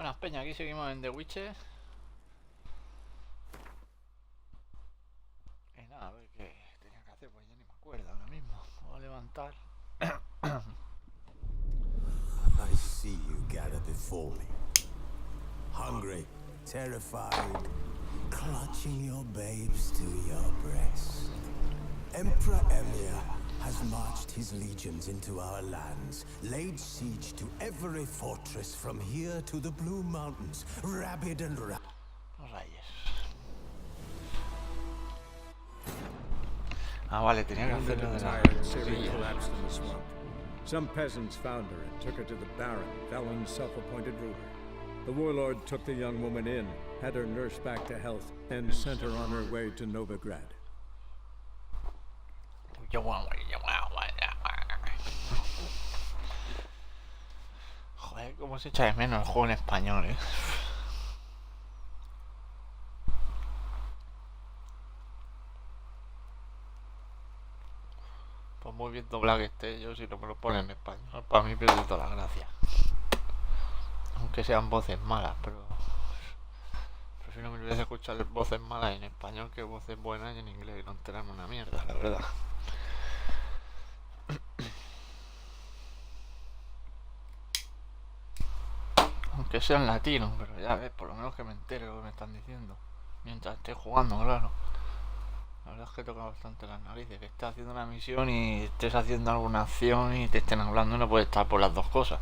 Buenas peña, aquí seguimos en The Witcher. Y nada, a ver qué tenía que hacer, pues ya ni me acuerdo ahora mismo. Voy a levantar. I see you gather before me. Hungry, terrified, clutching your babes to your breast. Emperor Emir has marched his legions into our lands, laid siege to every fortress from here to the Blue Mountains, rabid and Rayes. Ah, vale, tenía que hacerlo de la... collapsed in the swamp. Some peasants found her and took her to the Baron, Velen's self-appointed ruler. The warlord took the young woman in, had her nursed back to health, and sent her on her way to Novigrad. Joder, cómo se echa de menos el juego en español, Pues muy bien doblado que esté, yo si no me lo ponen en español, para mí pierde toda la gracia. Aunque sean voces malas, pero prefiero mil veces escuchar voces malas en español que voces buenas en inglés y no enterarme una mierda, la verdad. Aunque sea en latino, pero ya ves, por lo menos que me entere lo que me están diciendo mientras esté jugando, claro. La verdad es que toca bastante las narices, que estés haciendo una misión y estés haciendo alguna acción y te estén hablando y no puedes estar por las dos cosas.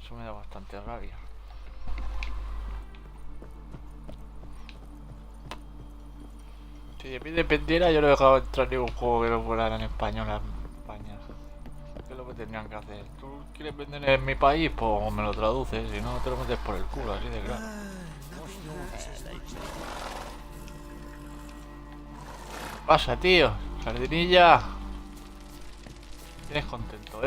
Eso me da bastante rabia. Si de mí dependiera, yo no he dejado entrar ningún juego que no fuera en español a España. ¿Qué es lo que tendrían que hacer? ¿Tú quieres vender en mi país? Pues me lo traduces, si no te lo metes por el culo, así de claro. ¿Qué pasa, tío? Sardinilla. Tienes contento,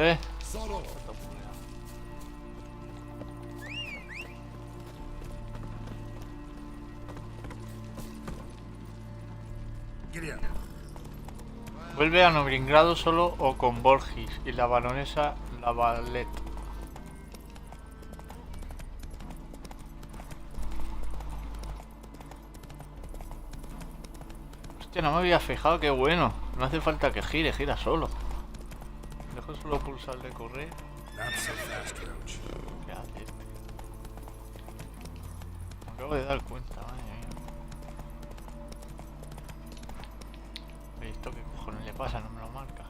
Vuelve a Novigrado solo o con Borgis y la baronesa Lavalette. Hostia, no me había fijado, qué bueno. No hace falta que gire, gira solo. Dejo solo pulsar de correr. ¿Qué hace este? Me acabo de dar cuenta, madre mía. ¿Esto qué cojones le pasa? No me lo marca.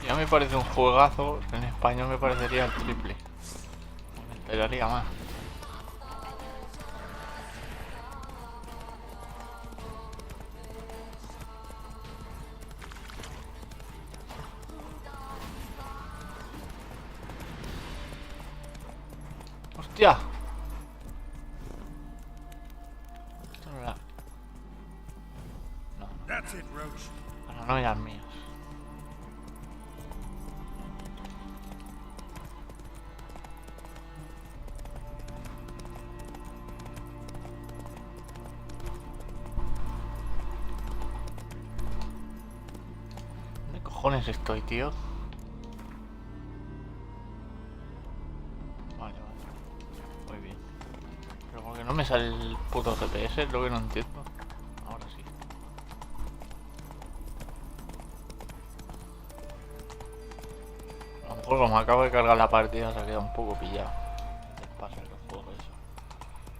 Ya me parece un juegazo, en español me parecería el triple. Me esperaría más. ¡Hostia! Esto no era... No, no. Paranoias mías. ¿Dónde cojones estoy, tío? Vale, vale. Muy bien. Pero porque no me sale el puto GPS, es lo que no entiendo. Ahora sí. A lo mejor como acabo de cargar la partida se ha quedado un poco pillado. Les pasa en los juegos eso.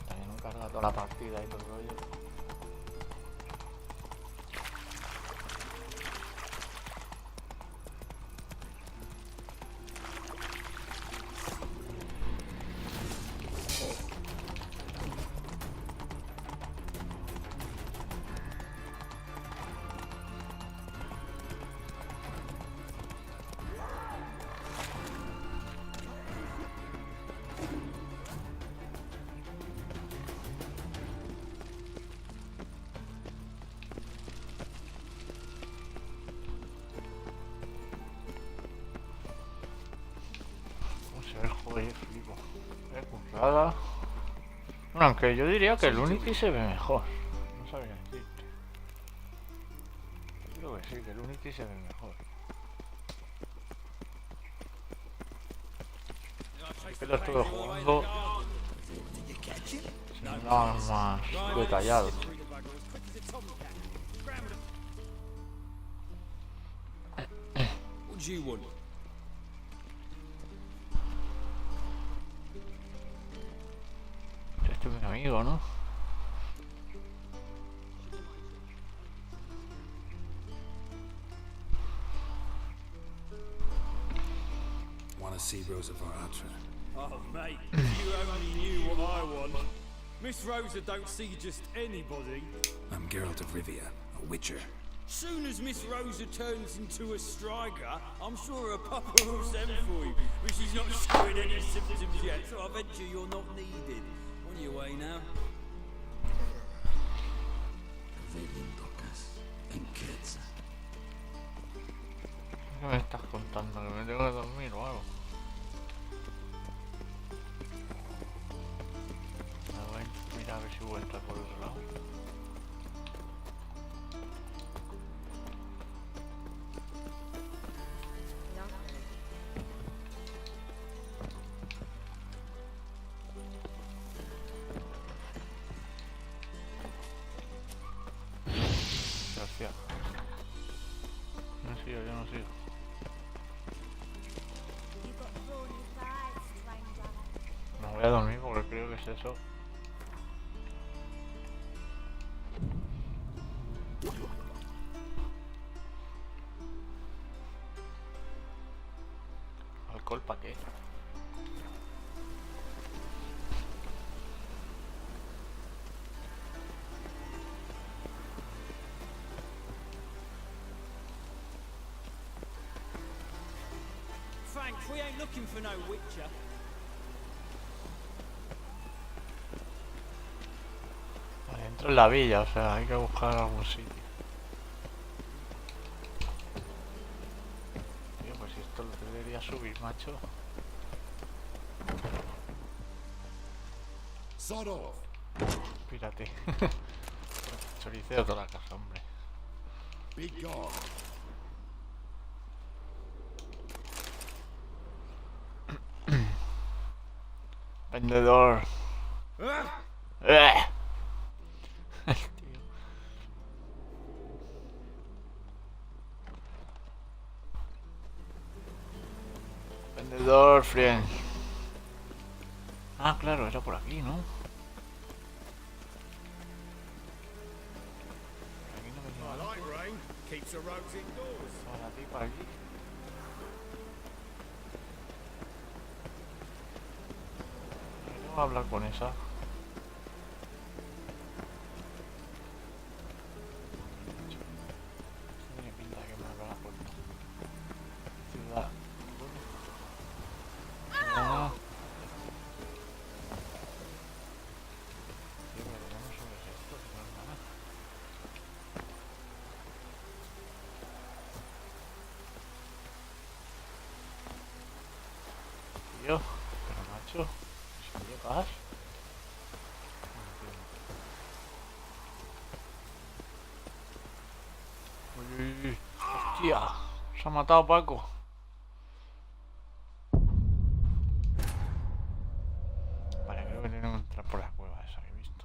También no carga toda la partida y todo el rollo. Joder, flipo. Currada. Bueno, aunque yo diría que el Unity se ve mejor. No sabría decirte. Creo que sí, que el Unity se ve mejor. Es que lo estuve jugando. Se me daba más detallado. Este es mi amigo, ¿no? Want to see Rosa Varatra? Oh, mate, if you only knew what I want. Miss Rosa don't see just anybody. I'm Geralt of Rivia, a witcher. Soon as Miss Rosa turns into a striker, I'm sure her papa will send for you. But she's not showing any symptoms yet, so I venture you're not needed. On your way now. ¿Qué me estás contando? ¿Que me tengo que dormir o algo? Mira a ver si vuelta por otro lado. Gracias. No sigo, yo no sigo. Me voy a dormir porque creo que es eso. ¿Alcohol para qué? Frank, we ain't looking for no witcher. Adentro en la villa, o sea, hay que buscar algún sitio. Tío, pues esto lo debería subir, macho. Pírate. Choriceo toda la casa, hombre. Vendedor. Vendedor, friend. Ah, claro, era por aquí, ¿no? Por aquí no venía antes. Para ti, para aquí. Tengo que hablar con esa. Tiene pinta de que me abra la puerta. Ciudad. Ah. Tío, pero ¿cómo subes esto? No es nada. Tío, pero macho, ¿si llegas? Uy, hostia, se ha matado Paco. Vale, creo que tengo que entrar por la cueva esa que he visto.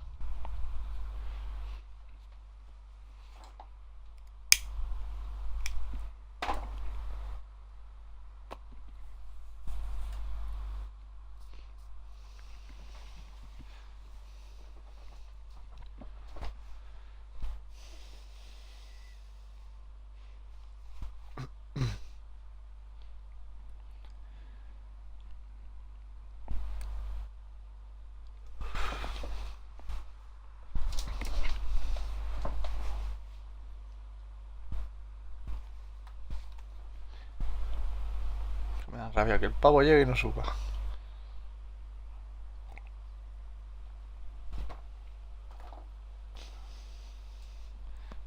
Me da rabia que el pavo llegue y no suba.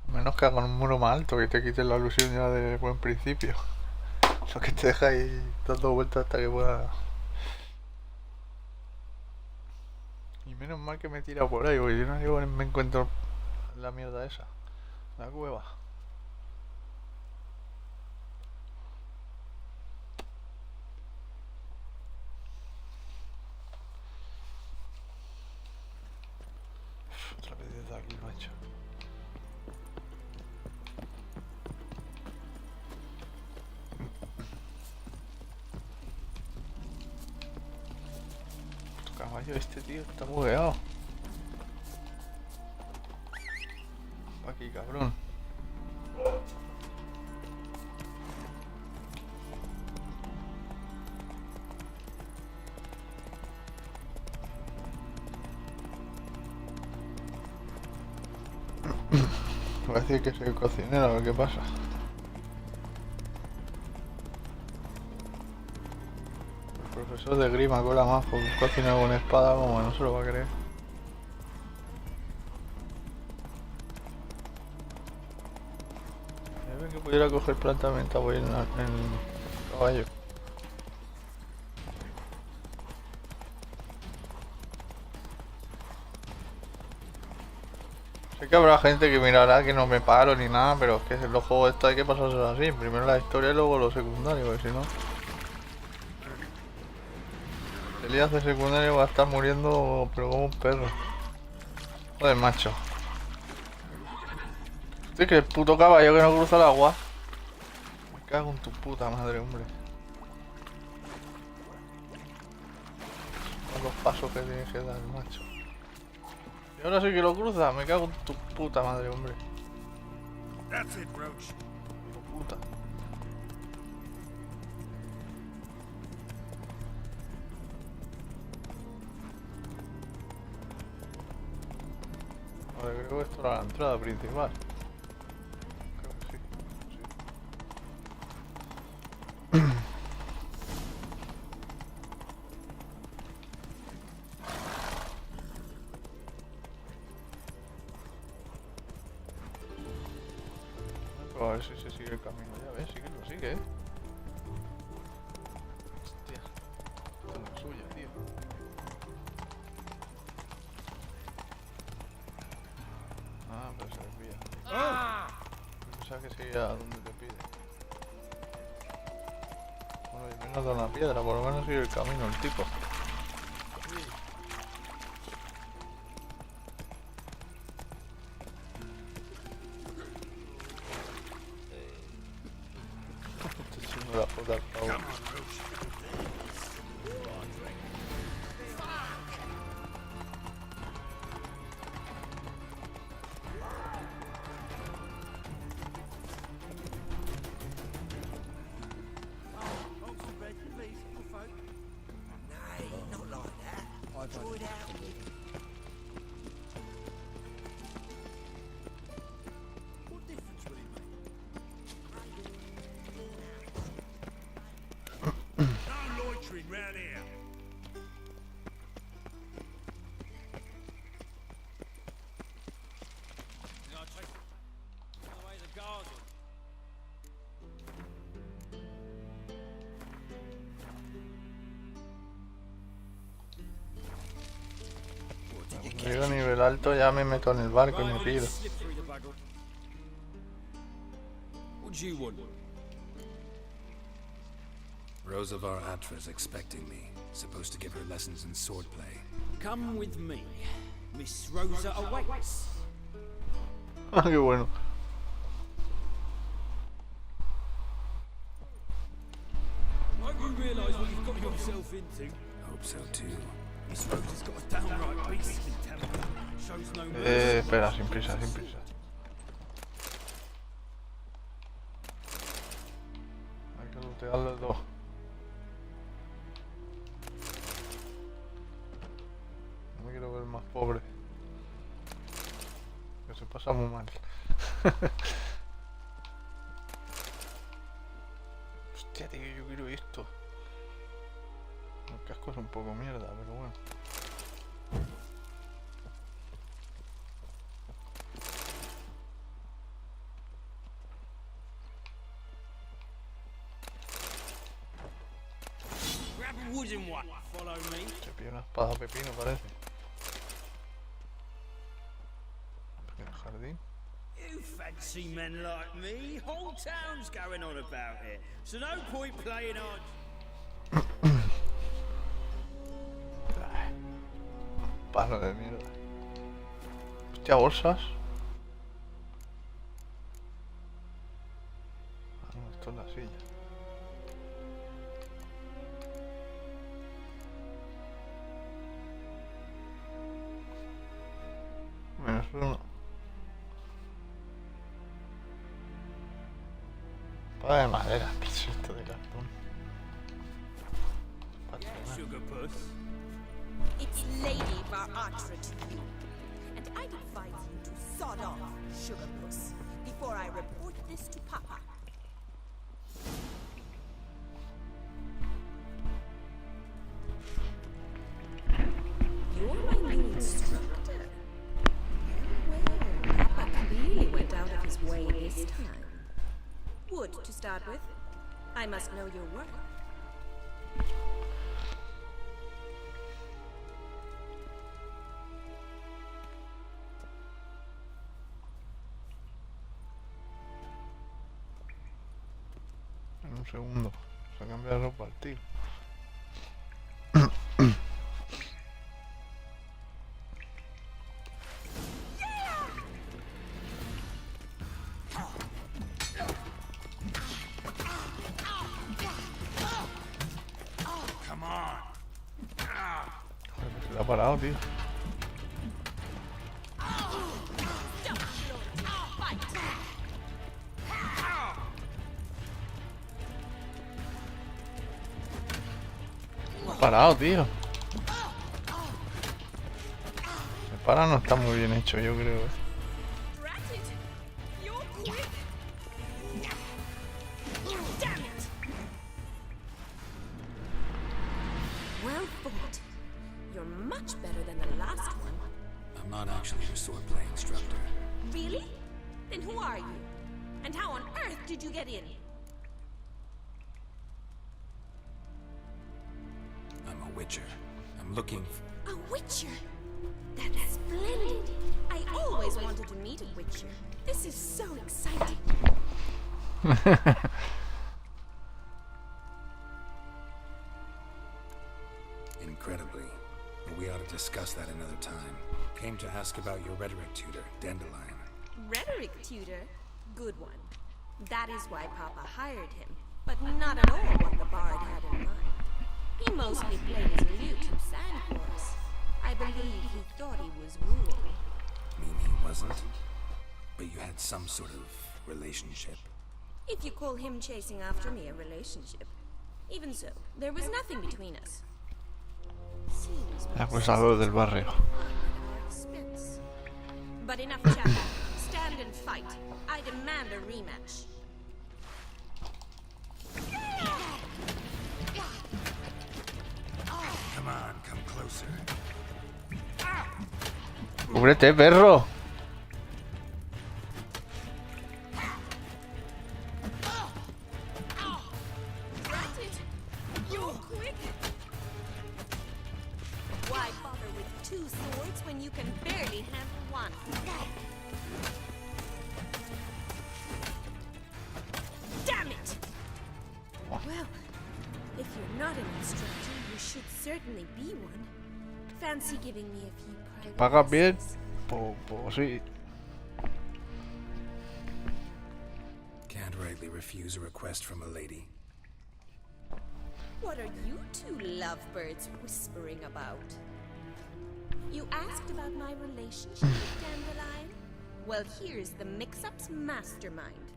Menos que hagan un muro más alto, que te quiten la ilusión ya de buen principio. Eso que te deja ahí dando vueltas hasta que pueda Menos mal que me he tirado por ahí, porque si no digo, me encuentro la mierda esa. La cueva. Otra vez desde aquí, macho. Puto caballo este, tío, está bugueado. Aquí, cabrón. Voy a decir que soy cocinero, a ver qué pasa. El profesor de grima cola más porque un cocinero con espada, como no se lo va a creer. Que pudiera coger planta menta, voy en caballo. Sé que habrá gente que mirará que no me paro ni nada, pero es que en los juegos estos hay que pasárselo así. Primero la historia y luego lo secundario, porque si no... Si le hace secundario va a estar muriendo, pero como un perro. Joder, macho. Sí, que el puto caballo que no cruza el agua. Me cago en tu puta madre, hombre. Son los pasos que tienes que dar, macho. Y ahora sí que lo cruza, me cago en tu puta madre, hombre. That's it, Roach. Hijo puta. Vale, creo que esto era la entrada principal. A ver si se sigue el camino, ya ves, sí que lo sigue, Hostia, esto no es suya, tío. Ah, pero se desvía. Pensaba que seguía a donde te pide. Bueno, y menos da una piedra, por lo menos sigue el camino el tipo. La puta, por favor. Round here. Away the garden. Cuando llego a nivel alto ya me meto en el barco y me tiro. What do you want? Rosa of our Atra's expecting me. Supposed to give her lessons in swordplay. Come with me. Miss Rosa awaits. Ah, qué bueno. Won't you realise what you've got yourself into? Hope so too. Miss Rosa's got a downright beastly temper. Shows no mercy. Espera, sin prisa, sin prisa. Hay que lootear los dos. No me quiero ver más pobre. Que se pasa muy mal. Hostia, tío, yo quiero esto. El casco es un poco mierda, pero bueno. Grab a wooden one. Follow me. Se pide una espada pepino, parece. jardín. You fancy men like me? Whole town's going on about it. So no point playing on. Palo de mierda. Hostia, bolsas. Ah, no, esto es la silla. Menos uno. Espada de madera. ¿Qué es esto de cartón? Sugar puss. It's Lady Bar-Atra to you. And I'd advise you to sod off, Sugar Puss, before I report this to Papa. You're my new instructor. Well, Papa clearly went out of his way this time. Wood, to start with. I must know your work. Un segundo, se ha cambiado de ropa el tío. Joder, se le ha parado, tío. Parado, tío. El para no está muy bien hecho, yo creo. Well fought. You're much better than the last one. I'm not actually your swordplay instructor. Really? Then who are you? And how on earth did you get in? I'm a witcher. I'm looking for... A witcher? That's splendid. I always wanted to meet a witcher. This is so exciting. Incredibly. But we ought to discuss that another time. Came to ask about your rhetoric tutor, Dandelion. Rhetoric tutor? Good one. That is why Papa hired him, but not at all what the bard had in mind. He mostly played his lute and sang for us. I believe he thought he was ruling. Mean he wasn't? But you had some sort of relationship? If you call him chasing after me a relationship. Even so, there was nothing between us. Seems Acusador del barrio. expense. But enough chatter. Stand and fight. I demand a rematch. Come on, come closer. ¡Cúbrete, perro! Why bother with two swords when you can barely handle one? Damn it! Well, if you're not an instructor, you should certainly be one. Fancy giving me a few private ¿Pagas bien? lessons? Pues sí. Can't rightly refuse a request from a lady. What are you two lovebirds whispering about? You asked about my relationship with Dandelion? Well, here's the mix-up's mastermind.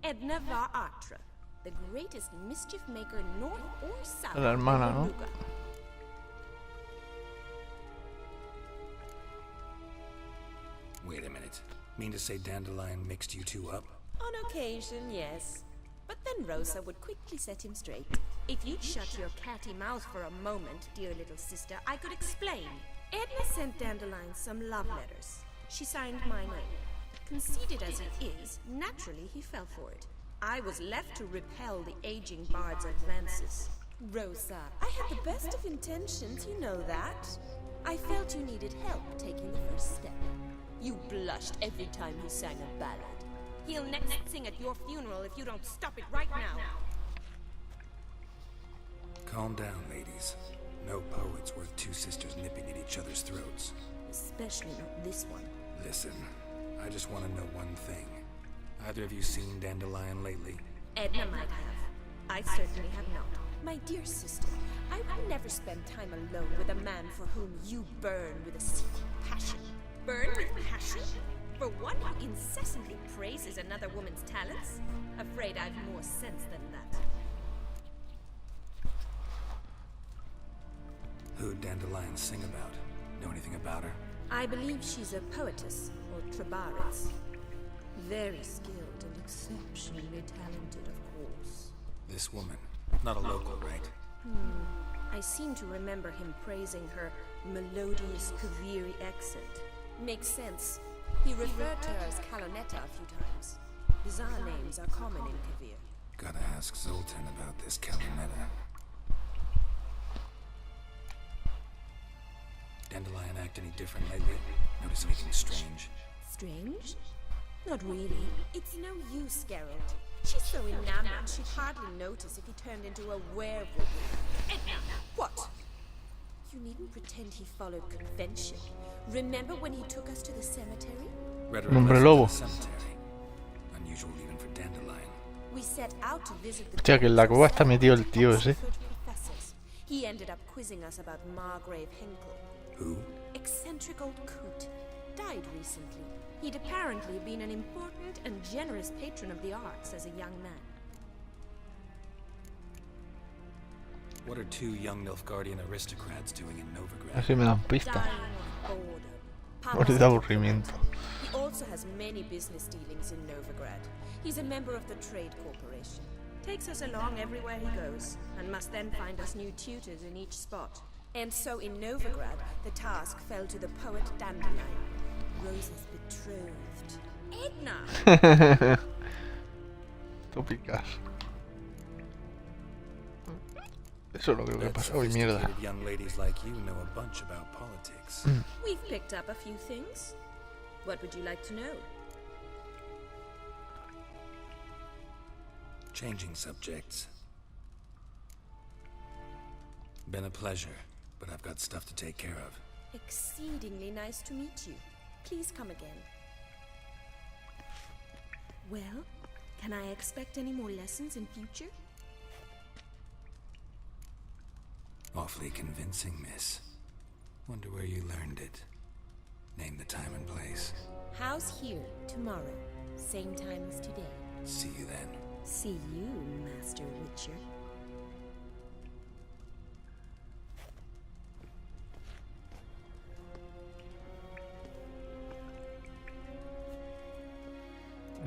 Edna Var-Atra, the greatest mischief maker north or south La hermana, of ¿no? Veruga. Wait a minute. Mean to say Dandelion mixed you two up? On occasion, yes. But then Rosa would quickly set him straight. If you'd shut your catty mouth for a moment, dear little sister, I could explain. Edna sent Dandelion some love letters. She signed my name. Conceited as he is, naturally he fell for it. I was left to repel the aging bard's advances. Rosa, I had the best of intentions, you know that. I felt you needed help taking the first step. You blushed every time he sang a ballad. He'll next sing at your funeral if you don't stop it right now. Calm down, ladies. No poet's worth two sisters nipping at each other's throats. Especially not this one. Listen, I just want to know one thing. Either of you seen Dandelion lately? Edna might have. I certainly have not. My dear sister, I would never spend time alone with a man for whom you burn with a secret passion. Burn with passion? For one who incessantly praises another woman's talents? Afraid I've more sense than that. Who'd Dandelion sing about? Know anything about her? I believe she's a poetess, or trabaritz. Very skilled and exceptionally talented, of course. This woman. Not a local, right? I seem to remember him praising her melodious Kaviri accent. Makes sense. He referred to her as Calonetta a few times. Bizarre names are common in Kavir. Gotta ask Zoltan about this Calonetta. Dandelion act any different lately? Notice anything strange? Strange? Not really. It's no use, Geralt. She's so enamored she'd hardly notice if he turned into a werewolf. Edna! What? You needn't pretend he followed convention. Remember when he took us to the cemetery? Hombre lobo. Cemetery. Unusual even for Dandelion. We set out to visit the Hostia, que en la cueva está metido el tío ese. professors. He ended up quizzing us about Margrave Henkel. Who? Eccentric old coot. Died recently. He'd apparently been an important and generous patron of the arts as a young man. What are two young Nilfgaardian aristocrats doing in Novigrad? Así me dan pista. Dying of boredom. Morir de aburrimiento. He also has many business dealings in Novigrad. He's a member of the Trade Corporation. Takes us along everywhere he goes, and must then find us new tutors in each spot. And so in Novigrad, the task fell to the poet Dandelion, Rosa's betrothed. Edna! Tú picas. Eso es lo que creo que pasa hoy, mierda. Sophisticated young ladies like you know a bunch about politics. We've picked up a few things. What would you like to know? Changing subjects. Been a pleasure, but I've got stuff to take care of. Exceedingly nice to meet you. Please come again. Well, can I expect any more lessons in future? Awfully convincing, miss. Wonder where you learned it. Name the time and place. House here, tomorrow. Same time as today. See you then. See you, Master Witcher.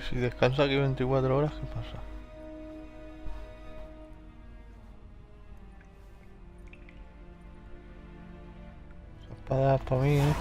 Si descansa aquí 24 horas, ¿qué pasa? Esa espada es para mí, ¿eh?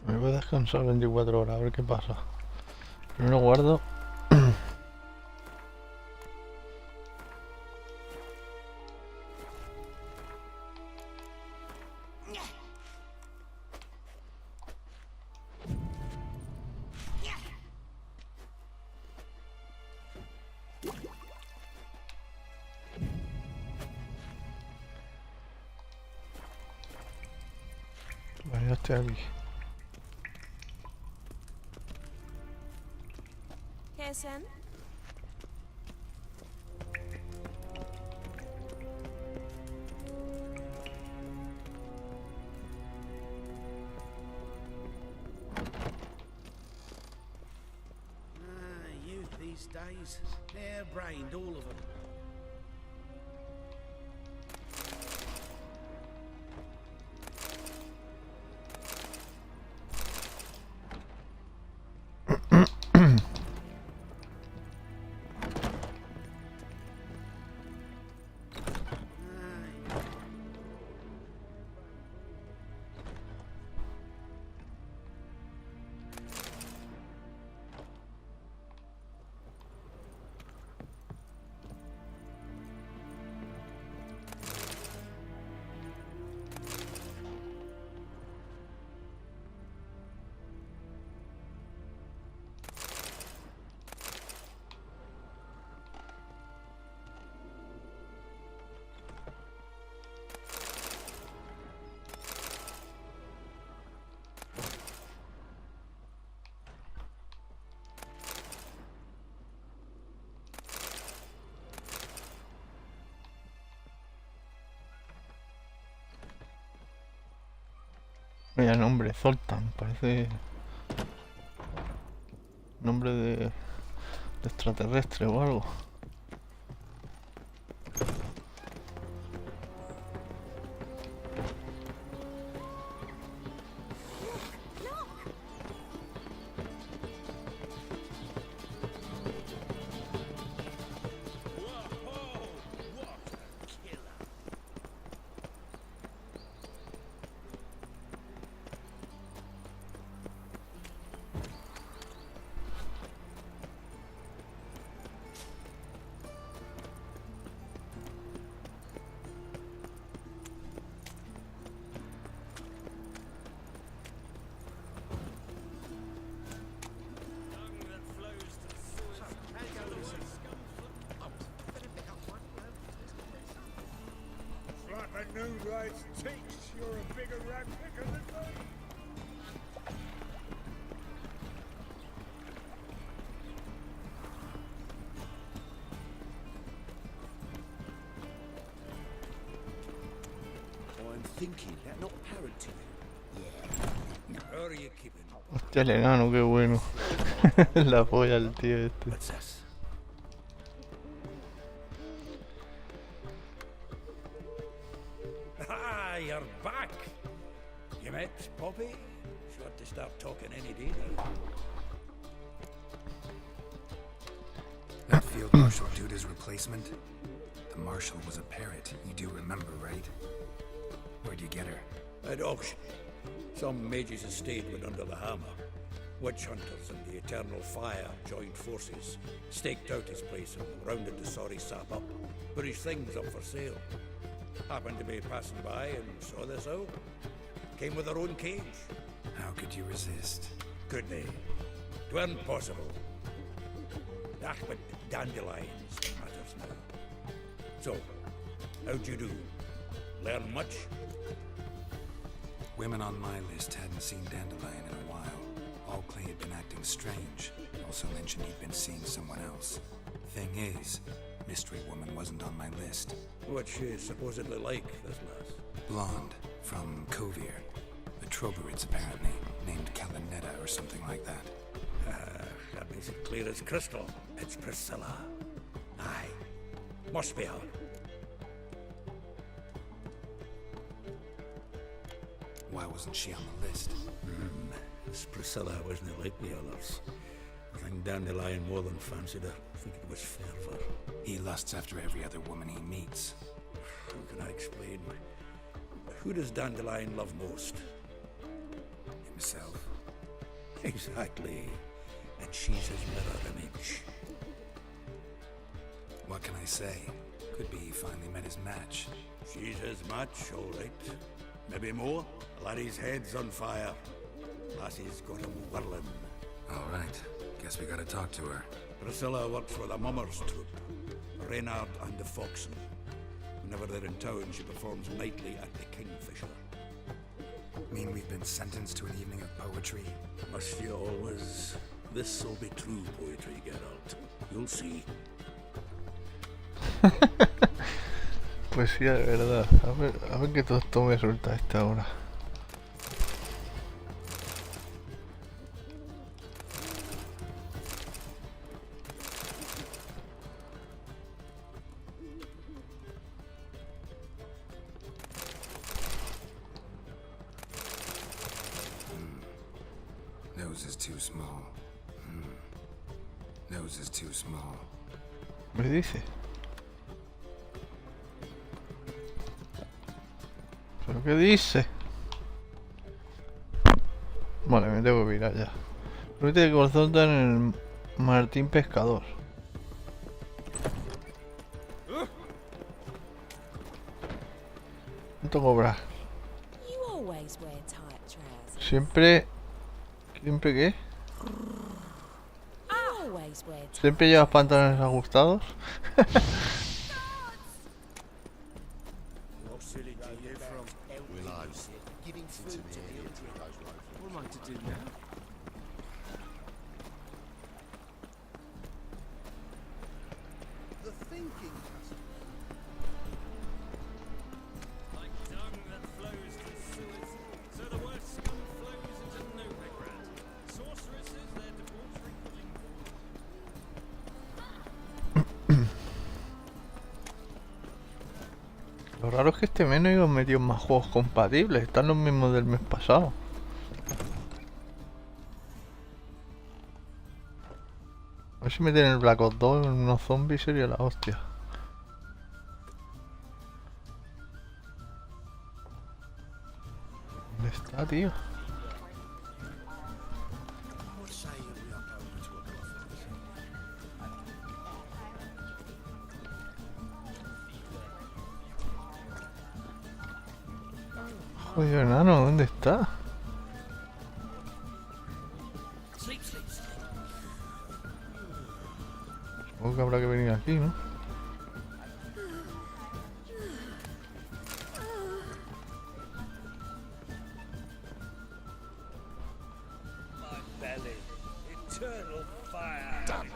Me voy a descansar 24 horas, a ver qué pasa. Primero guardo. Vale, ya estoy aquí. Sen? Youth these days, hair-brained, all of them. Vaya nombre, Zoltan, parece nombre de extraterrestre o algo. Thinking that not parenting. Yeah. How are you keeping? Hostia, el enano, qué bueno. La polla el tío este. What's this? Ah, you're back. You met Poppy? Sure to start talking any day now. That field marshal dude's replacement? The marshal was a parrot, you do remember, right? Where'd you get her? At auction. Some mage's estate went under the hammer. Witch hunters and the Eternal Fire joined forces, staked out his place and rounded the sorry sap up. Put his things up for sale. Happened to be passing by and saw this out. Came with her own cage. How could you resist? Could they? 'Tweren't possible. Ah, but dandelions matters now. So, how'd you do? Learn much? Women on my list hadn't seen Dandelion in a while. All claimed he'd been acting strange. Also mentioned he'd been seeing someone else. Thing is, Mystery Woman wasn't on my list. What's she supposedly like, this lass? Blonde, from Kovir. A Troberids, apparently, named Kalanetta or something like that. That makes it clear as crystal. It's Priscilla. Aye. Must be her. Why wasn't she on the list? This Priscilla wasn't like the others. I think Dandelion more than fancied her. I think it was fervour. He lusts after every other woman he meets. How can I explain? Who does Dandelion love most? Himself. Exactly. And she's his mirror image. What can I say? Could be he finally met his match. She's his match, all right. Maybe more. Laddie's head's on fire. Lassie's got him whirling. All right. Guess we gotta talk to her. Priscilla works for the Mummers troupe. Reynard and the Foxen. Whenever they're in town, she performs nightly at the Kingfisher. Mean we've been sentenced to an evening of poetry? Must you always? This'll be true poetry, Geralt. You'll see. Poesía de verdad. A ver qué todo esto me resulta a esta hora. Nose is too small. Nose is too small. ¿Me dice? ¿Pero qué dice? Vale, me tengo que mirar ya. Permite que consulten en el Martín Pescador. ¿Cuánto cobra? Siempre... ¿Siempre qué? ¿Siempre llevas pantalones ajustados? Lo raro es que este mes no he metido más juegos compatibles, están los mismos del mes pasado. A ver si meten el Black Ops 2 en unos zombies sería la hostia. ¿Dónde está, tío? Joder, enano, ¿dónde está? Supongo que habrá que venir aquí, ¿no?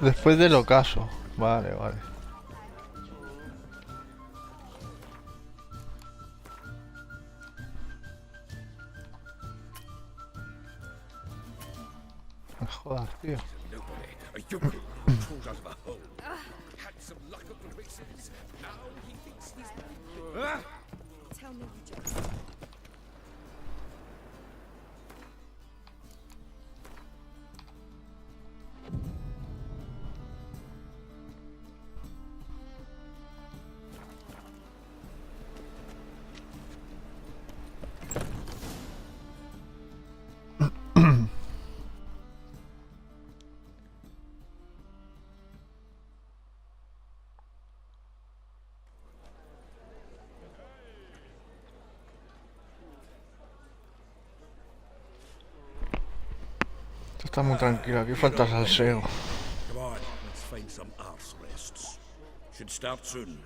Después del ocaso. Vale, vale. No jodas, tío. Tell me you just... Esto está muy tranquilo, aquí falta salseo. Come on, let's find some arse rests. Should start soon.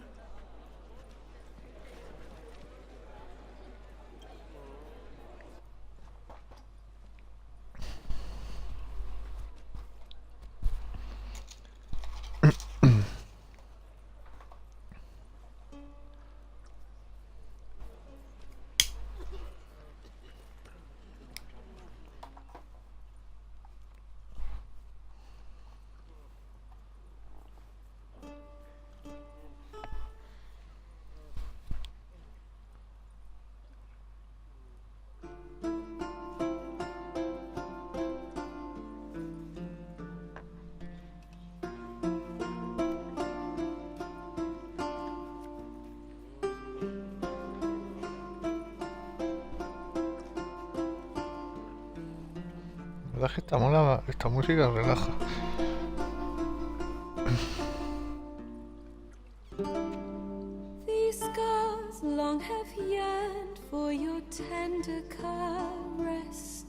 La verdad es que esta mola, esta música relaja. These scars long have yearned for your tender caress,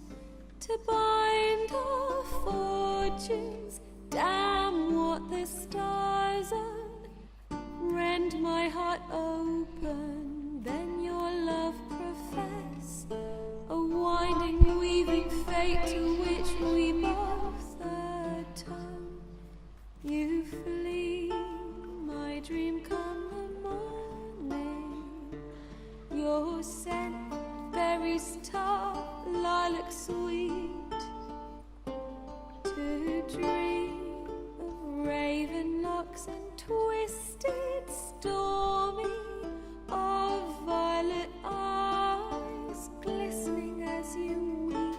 to bind our fortunes. Damn what the stars own. Rend my heart open, then your love profess. A winding, weaving fate to which we both atone. You flee, my dream come the morning. Your scent, berries tart, lilac sweet. To dream of raven locks and twisted, stormy, of violet eyes glistening as you weep.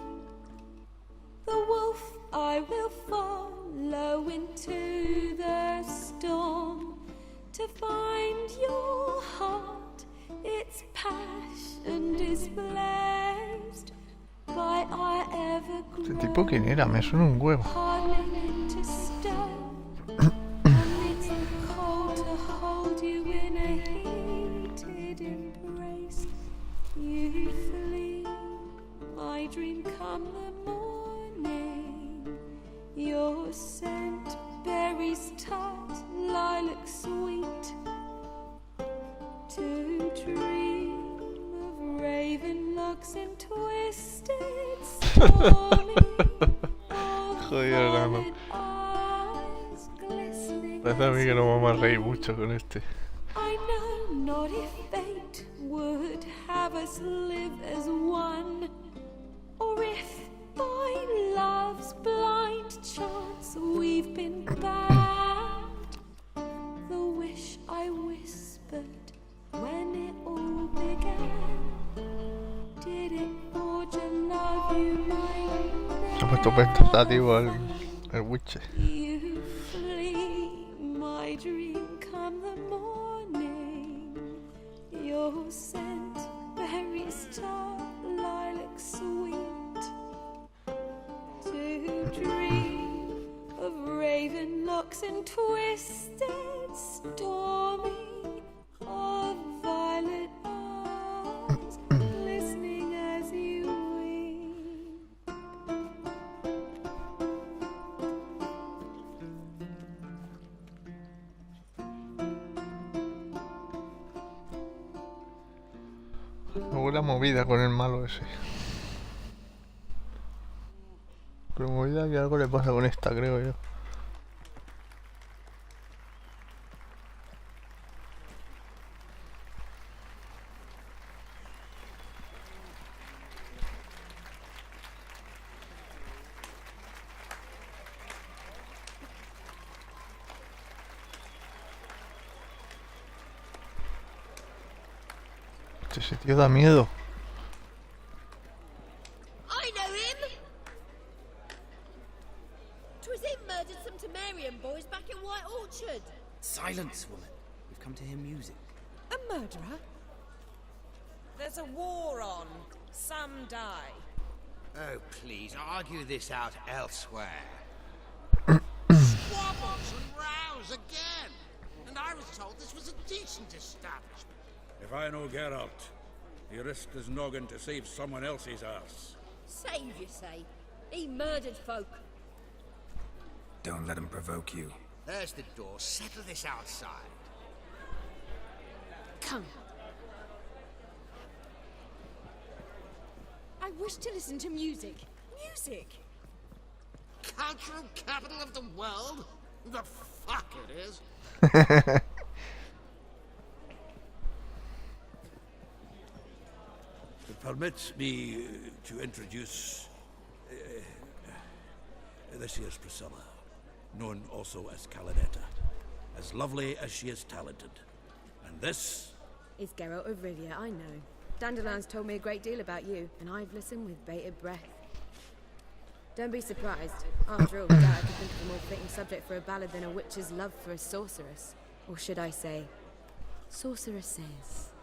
The wolf I will follow into the storm, to find your heart, its passion displaced by our evergreen. ¿Este tipo quién era? Me suena un huevo. Hardening into stone, and it's cold to hold you in a heated embrace. You flee, my dream come the morning. Your scent, berries tart, lilac sweet. To dream of raven locks and twisted, stormy, Joder, enano. eyes glistening. Parece a mí que no vamos a reír mucho con este. I know not if fate would have us live as one, or if by love's blind chance we've been bound. The wish I whispered when it all puesto pensativo el Witcher. You flee, my dream come the morning. Your scent, berry star, lilac sweet. To dream of raven locks and twisted, stormy, of violet arms, glistening as you weep. Luego la movida con el malo ese. Pero movida que algo le pasa con esta, creo yo. Ese tío da miedo. I know him! 'Twas him murdered some Temerian boys back in White Orchard. Silence, woman. We've come to hear music. A murderer? There's a war on. Some die. Oh, please, argue this out elsewhere. Squabbles and rows again! And I was told this was a decent establishment. If I know Geralt, he risked his noggin to save someone else's arse. Save, you say? He murdered folk. Don't let him provoke you. There's the door. Settle this outside. Come. I wish to listen to music. Music? Cultural capital of the world? The fuck it is. Permit me to introduce... this here's Priscilla, known also as Calinetta. As lovely as she is talented. And this... It's Geralt of Rivia, I know. Dandelion's told me a great deal about you, and I've listened with bated breath. Don't be surprised. After all, I doubt I could think of a more fitting subject for a ballad than a witch's love for a sorceress. Or should I say, sorceresses.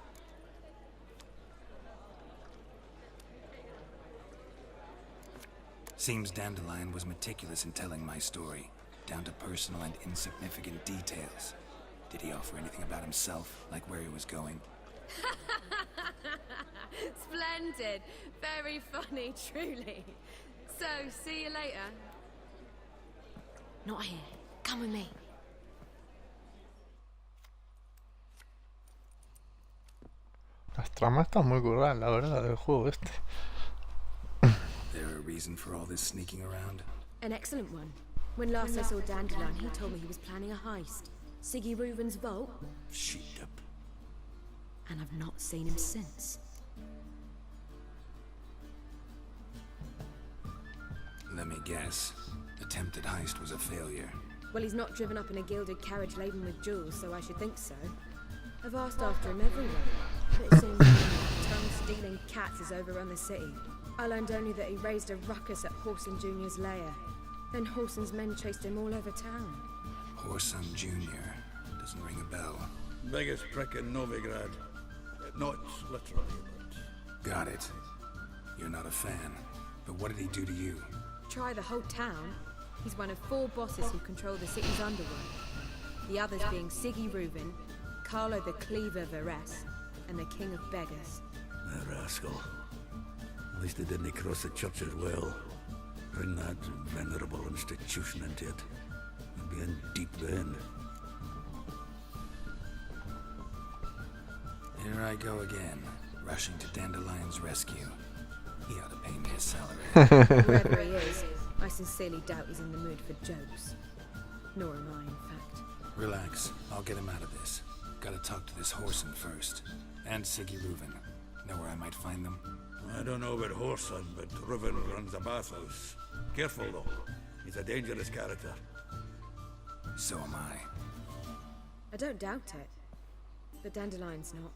Seems Dandelion was meticulous in telling my story, down to personal and insignificant details. Did he offer anything about himself, like where he was going? Splendid. Very funny, truly. So, see you later. Not here. Come with me. Las tramas están muy curradas, la verdad, del juego este. There a reason for all this sneaking around? An excellent one. When last I saw Dandelion, he told me he was planning a heist. Siggy Reuven's vault. Sheet up. And I've not seen him since. Let me guess. Attempted heist was a failure. Well, he's not driven up in a gilded carriage laden with jewels, so I should think so. I've asked after him everywhere, but it seems tongue-stealing cats has overrun the city. I learned only that he raised a ruckus at Whoreson Jr.'s lair. Then Whoreson's men chased him all over town. Whoreson Jr. Doesn't ring a bell. Biggest prick in Novigrad. Not literally, but... Got it. You're not a fan. But what did he do to you? Try the whole town. He's one of 4 bosses who control the city's underworld. The others being Siggy Reuven, Carlo the Cleaver Varese, and the King of Beggars. A rascal. At least they didn't cross the church as well. Bring that venerable institution into it. You'd be in deep then. Here I go again, rushing to Dandelion's rescue. He ought to pay me a salary. Wherever he is, I sincerely doubt he's in the mood for jokes. Nor am I, in fact. Relax, I'll get him out of this. Gotta talk to this Whoreson first. And Siggy Reuven. Know where I might find them? I don't know about Whoreson, but Reuven runs a bathhouse. Careful, though. He's a dangerous character. So am I. I don't doubt it. But Dandelion's not.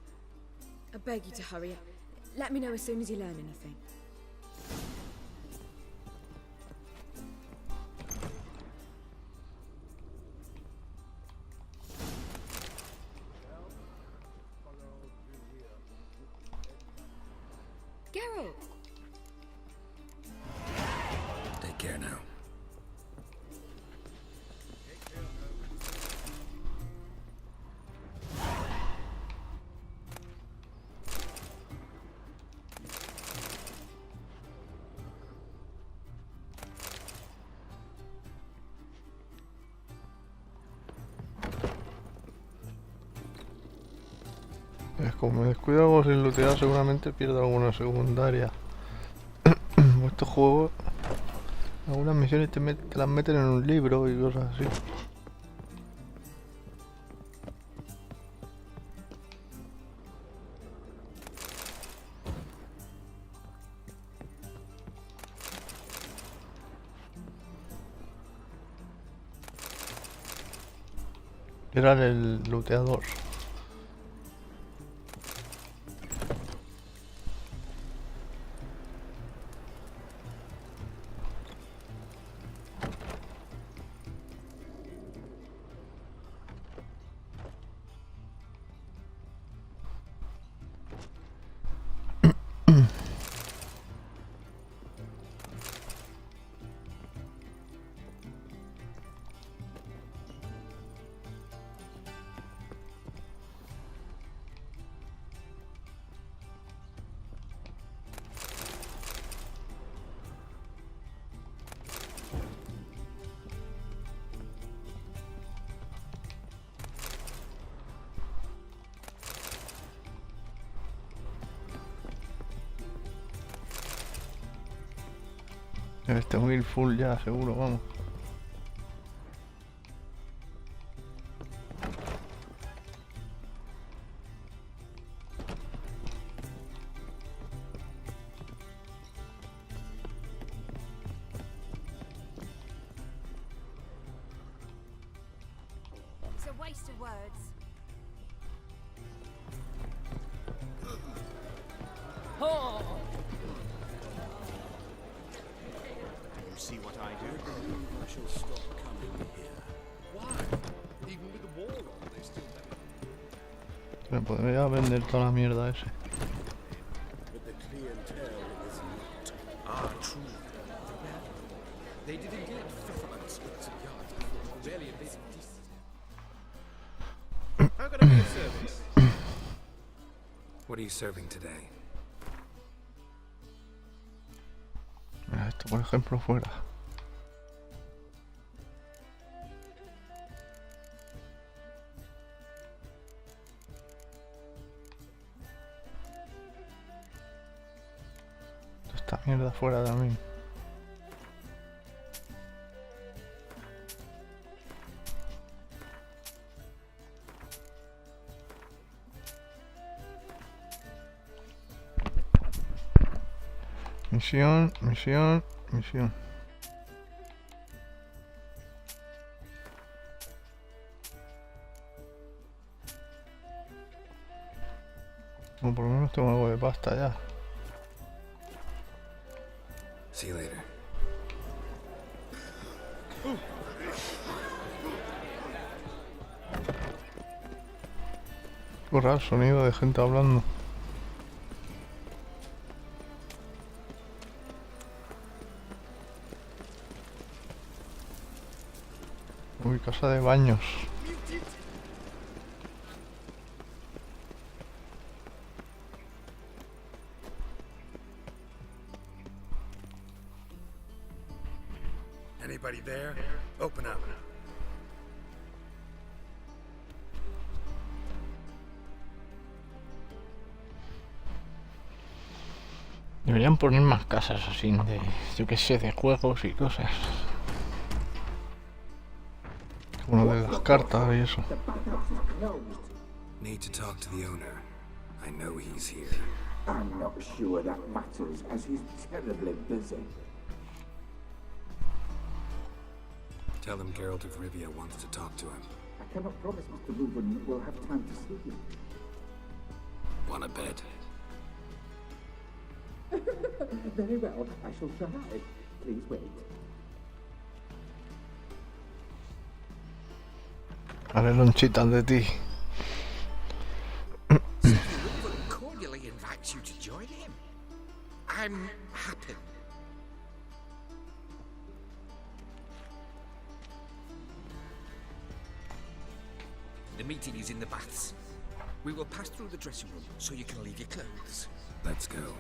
I beg you to hurry up. Let me know as soon as you learn anything. Geralt! Take care now. Como me descuido algo sin lootear, seguramente pierdo alguna secundaria. Estos juegos, algunas misiones te las meten en un libro y cosas así. Era el looteador. Este will full ya, seguro, vamos. It's a waste of words. See what I do? I shall stop coming here. Why? Even with the wall on, they still have. Me podría vender toda la mierda ese. But the clientele is not. Ah, true. They did indeed fill up squares of yards before barely a basic decency. How can I be of service? What are you serving today? Mira, esto por ejemplo fuera. Esta mierda fuera también. Misión, misión, misión. Bueno, por lo menos tengo algo de pasta ya. See you later. Qué raro sonido de gente hablando. Uy, casa de baños. Anybody there? Open up. Deberían poner más casas así de, yo qué sé, de juegos y cosas. Como lo de las cartas y eso. Need to talk to the owner. I know he's here. I'm not sure that matters, as he's terribly busy. Tell him Geralt of Rivia wants to talk to him. I cannot promise Mr. Reuven will have time to see you. Wanna bet? Very well, I shall try. Please wait. Haré lonchitas de ti. Reuven cordially invites you to join him. meeting is in the baths. We will pass through the dressing room so you can leave your clothes. Let's go.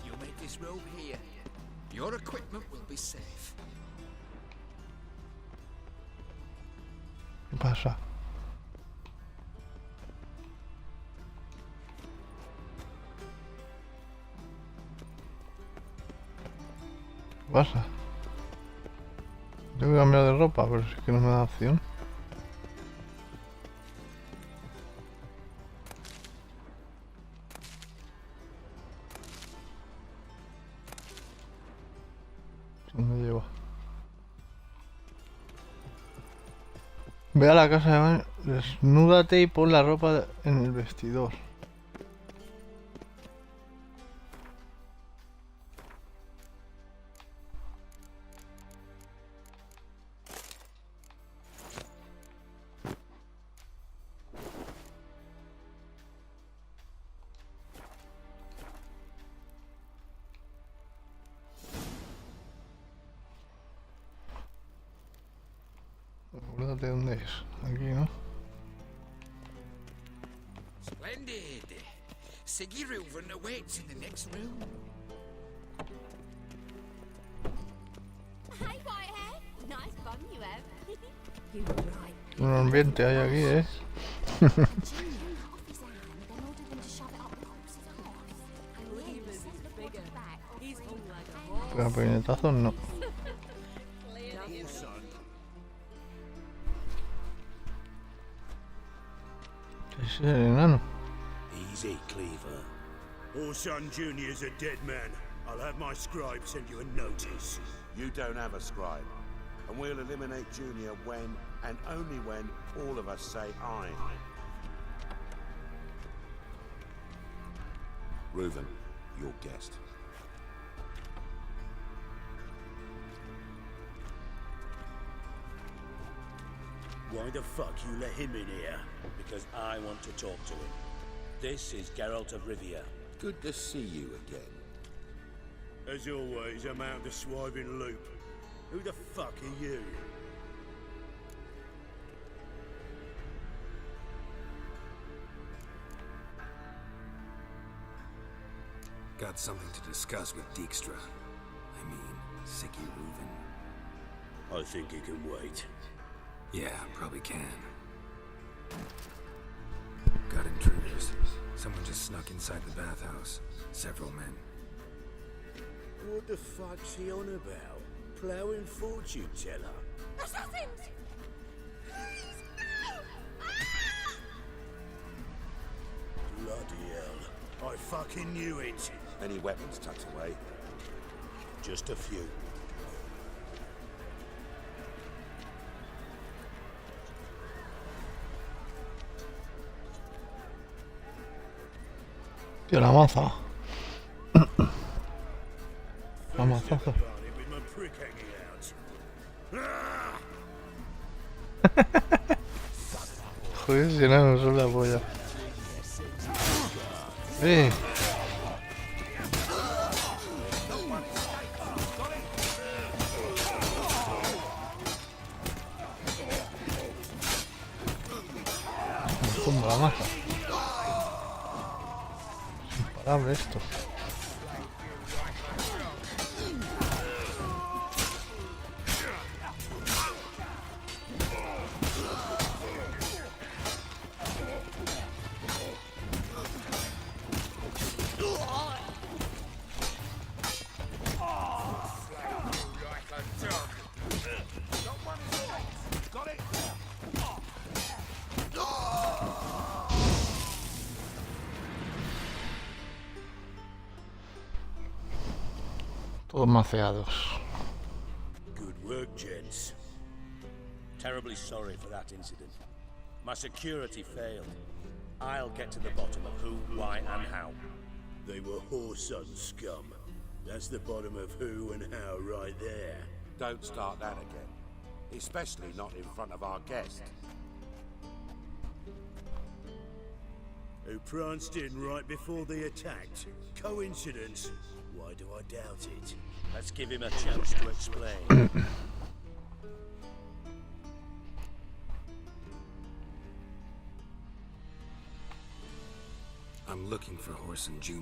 You'll make this robe here. Your equipment will be safe. ¿Qué pasa? ¿Qué pasa? Tengo que cambiar de ropa, pero es que no me da opción. ¿Dónde llevo? Ve a la casa de baño, desnúdate y pon la ropa en el vestidor. Acuérdate dónde es. Aquí, ¿no? Splendid. Siggy Reuven awaits in the next room. Hi, Whitehead. Nice bum you have. You were right. Un ambiente hay aquí, ¿eh? Junior cut off his hand, then ordered them to shove it up the corpse's arse. And Liam sent the body back. He's hung like a horse. Pero puñetazos no. Ese es el enano. Easy, Cleaver. Orson Jr.'s a dead man. I'll have my scribe send you a notice. You don't have a scribe. And we'll eliminate Junior when, and only when, all of us say aye. Reuven, your guest. Why the fuck you let him in here? Because I want to talk to him. This is Geralt of Rivia. Good to see you again. As always, I'm out the swiving loop. Who the fuck are you? Got something to discuss with Dijkstra. I mean, Siggy Reuven. I think he can wait. Yeah, probably can. Got intruders. Someone just snuck inside the bathhouse. Several men. What the fuck's he on about? Plowing fortune teller? Assassins! Please, no! Bloody hell. I fucking knew it. Any weapons tucked away? Just a few. Tío, la maza. La mazazo. Joder, si no son la polla. Me tumba la masa. Imparable esto. Todos maceados. Good work, gents. Terribly sorry for that incident. My security failed. I'll get to the bottom of who, why, and how. They were whoreson scum. That's the bottom of who and how right there. Don't start that again. Especially not in front of our guest. who pranced in right before they attacked. Coincidence? Why do I doubt it? Let's give him a chance to explain. I'm looking for Horson Jr.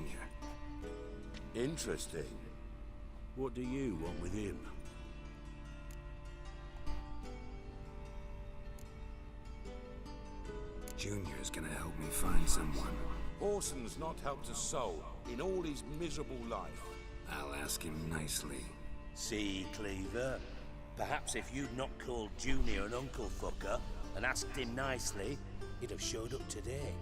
Interesting. What do you want with him? Junior's gonna help me find someone. Horson's not helped a soul in all his miserable life. I'll ask him nicely. See, Cleaver? Perhaps if you'd not called Junior an uncle fucker and asked him nicely, he'd have showed up today.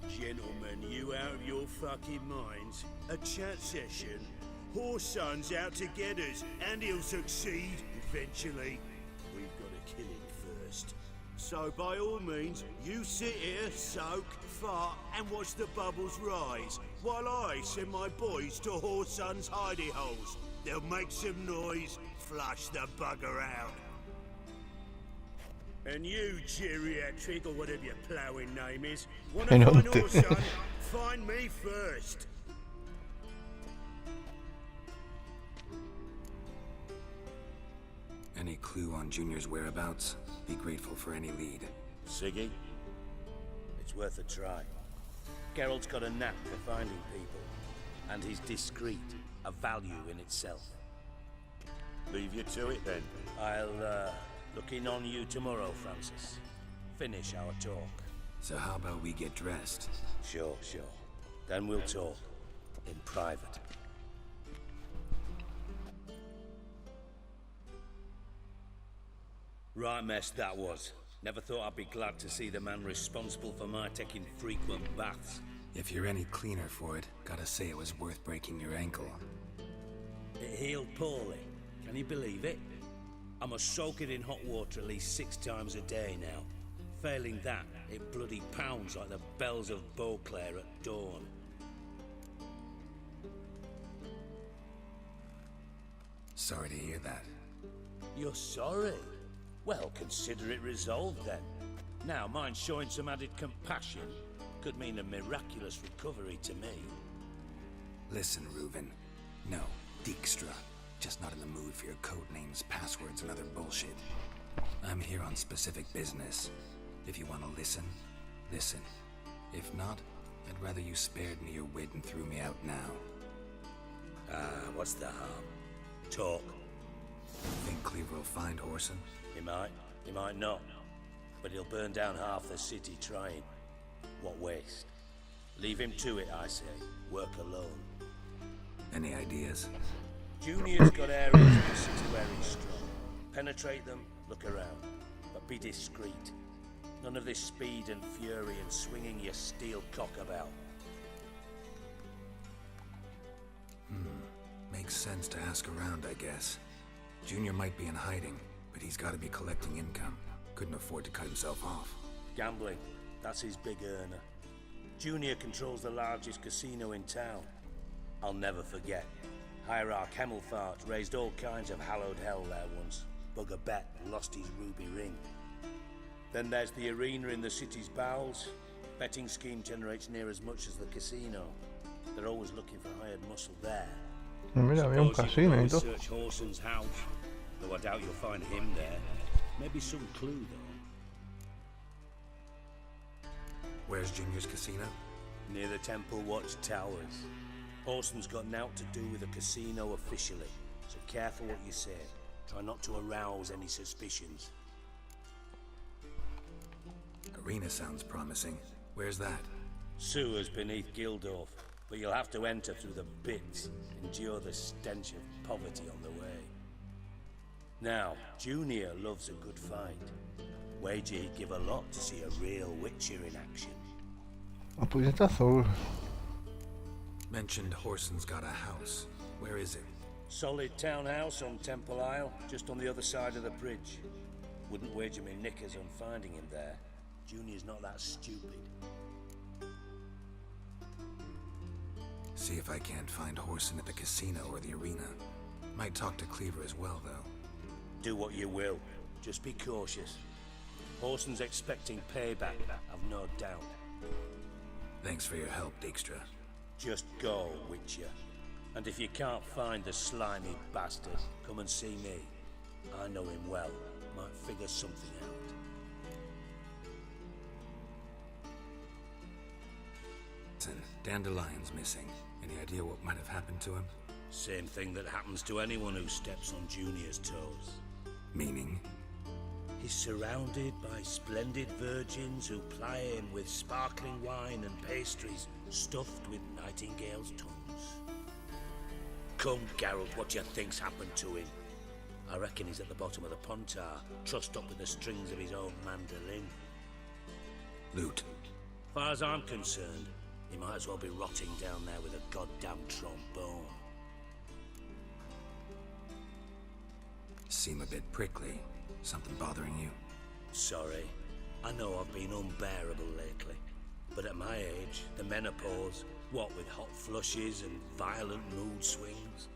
Gentlemen, you out of your fucking minds? A chat session? Horson's out to get us, and he'll succeed eventually. We've got to kill him first. So by all means, you sit here, soak, fart, and watch the bubbles rise, while I send my boys to Horson's hidey holes. They'll make some noise, flush the bugger out. And you, geriatric, or whatever your ploughing name is, wanna find Horson? Find me first. Any clue on Junior's whereabouts? Be grateful for any lead. Siggy? It's worth a try. Geralt's got a knack for finding people, and he's discreet, a value in itself. Leave you to it then. I'll, look in on you tomorrow, Francis. Finish our talk. So how about we get dressed? Sure. Then we'll talk. In private. Right mess that was. Never thought I'd be glad to see the man responsible for my taking frequent baths. If you're any cleaner for it, gotta say it was worth breaking your ankle. It healed poorly. Can you believe it? I must soak it in hot water at least 6 times a day now. Failing that, it bloody pounds like the bells of Beauclair at dawn. Sorry to hear that. You're sorry? Well, consider it resolved then. Now, mind showing some added compassion could mean a miraculous recovery to me. Listen, Reuven. No, Dijkstra. Just not in the mood for your code names, passwords, and other bullshit. I'm here on specific business. If you want to listen, listen. If not, I'd rather you spared me your wit and threw me out now. What's the harm? Talk. Think Cleaver will find Horson? He might not. But he'll burn down half the city trying. What waste. Leave him to it, I say. Work alone. Any ideas? Junior's got areas of the city where he's strong. Penetrate them, look around. But be discreet. None of this speed and fury and swinging your steel cock about. Makes sense to ask around, I guess. Junior might be in hiding, but he's got to be collecting income. Couldn't afford to cut himself off. Gambling, that's his big earner. Junior controls the largest casino in town. I'll never forget. Hierarch Hemmelfart raised all kinds of hallowed hell there once. Bugger bet lost his ruby ring. Then there's the arena in the city's bowels. Betting scheme generates near as much as the casino. They're always looking for hired muscle there. Mira, había un casino y todo. Search Horson's house, though I doubt you'll find him there. Maybe some clue though. Where's Junior's casino? Near the Temple Watch Towers. Horson's got nought to do with the casino officially, so careful what you say. Try not to arouse any suspicions. Arena sounds promising. Where's that? Sewers beneath Gildorf, but you'll have to enter through the bits, endure the stench of poverty on the way. Now, Junior loves a good fight. Wager he'd give a lot to see a real Witcher in action. A puñetazo. Mentioned Horson's got a house. Where is it? Solid townhouse on Temple Isle, just on the other side of the bridge. Wouldn't wager me knickers on finding him there. Junior's not that stupid. See if I can't find Horson at the casino or the arena. Might talk to Cleaver as well, though. Do what you will. Just be cautious. Orson's expecting payback, I've no doubt. Thanks for your help, Dijkstra. Just go, Witcher. And if you can't find the slimy bastard, come and see me. I know him well. Might figure something out. Listen, Dandelion's missing. Any idea what might have happened to him? Same thing that happens to anyone who steps on Junior's toes. Meaning? He's surrounded by splendid virgins who ply him with sparkling wine and pastries stuffed with nightingales' tongues. Come, Geralt, what do you think's happened to him? I reckon he's at the bottom of the Pontar, trussed up with the strings of his own mandolin. Loot. As far as I'm concerned, he might as well be rotting down there with a goddamn trombone. Seem a bit prickly. Something bothering you? Sorry. I know I've been unbearable lately. But at my age, the menopause, what with hot flushes and violent mood swings.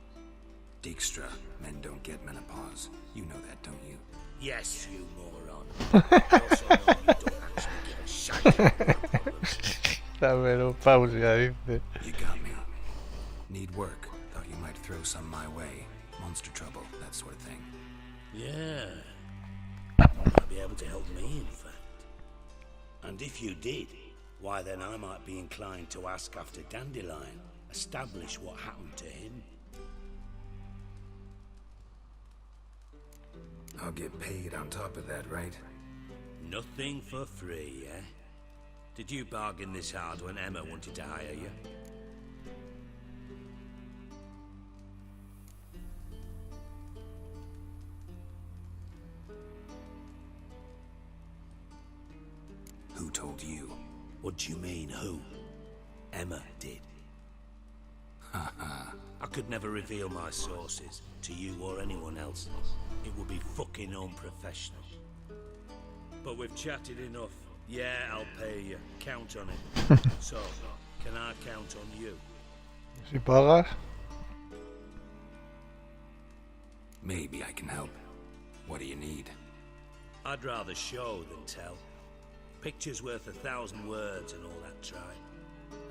Dijkstra, men don't get menopause. You know that, don't you? Yes, you moron. I also know you don't actually give a shit about my problems. La menopausia, dice. You got me. Need work. Thought you might throw some my way. Monster trouble, that sort of thing. Yeah. Might be able to help me, in fact. And if you did, why then I might be inclined to ask after Dandelion, establish what happened to him. I'll get paid on top of that, right? Nothing for free, eh? Did you bargain this hard when Emma wanted to hire you? Who told you? What do you mean, who? Emma did. I could never reveal my sources to you or anyone else. It would be fucking unprofessional. But we've chatted enough. Yeah, I'll pay you. Count on it. So, can I count on you? Si pagas. Maybe I can help. What do you need? I'd rather show than tell. Picture's worth 1,000 words and all that tribe.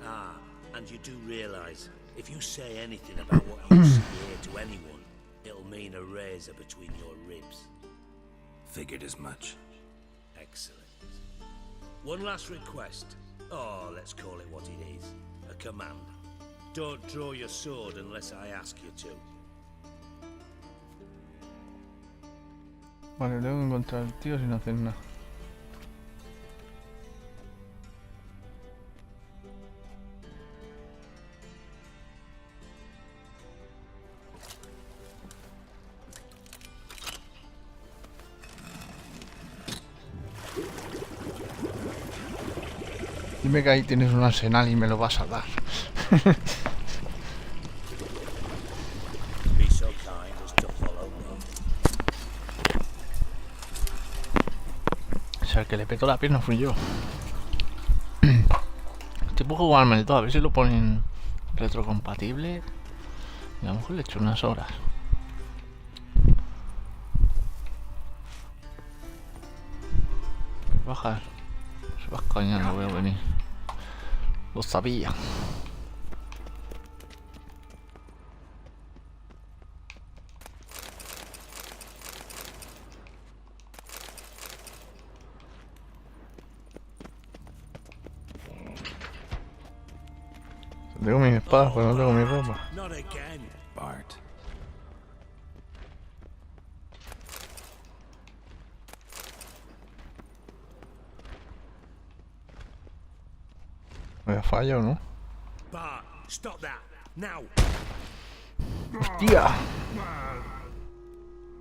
Ah, and you do realize, if you say anything about what you see here to anyone, it'll mean a razor between your ribs. Figured as much. Excellent. One last request. Oh, let's call it what it is. A command. Don't draw your sword unless I ask you to. Vale, tengo que encontrar al tío sin hacer nada. Dime que ahí tienes un arsenal y me lo vas a dar. Be so kind as to follow me. O sea, el que le petó la pierna fui yo. Estoy por jugarme todo, a ver si lo ponen retrocompatible. Y a lo mejor le echo unas horas. Bajar. Se va cañando, voy a venir. Lo sabía. Tengo mis espadas, pero no tengo mi ropa. Not again. Bart. Vaya fallo, ¿no? Bart, stop that. Now. ¡Hostia!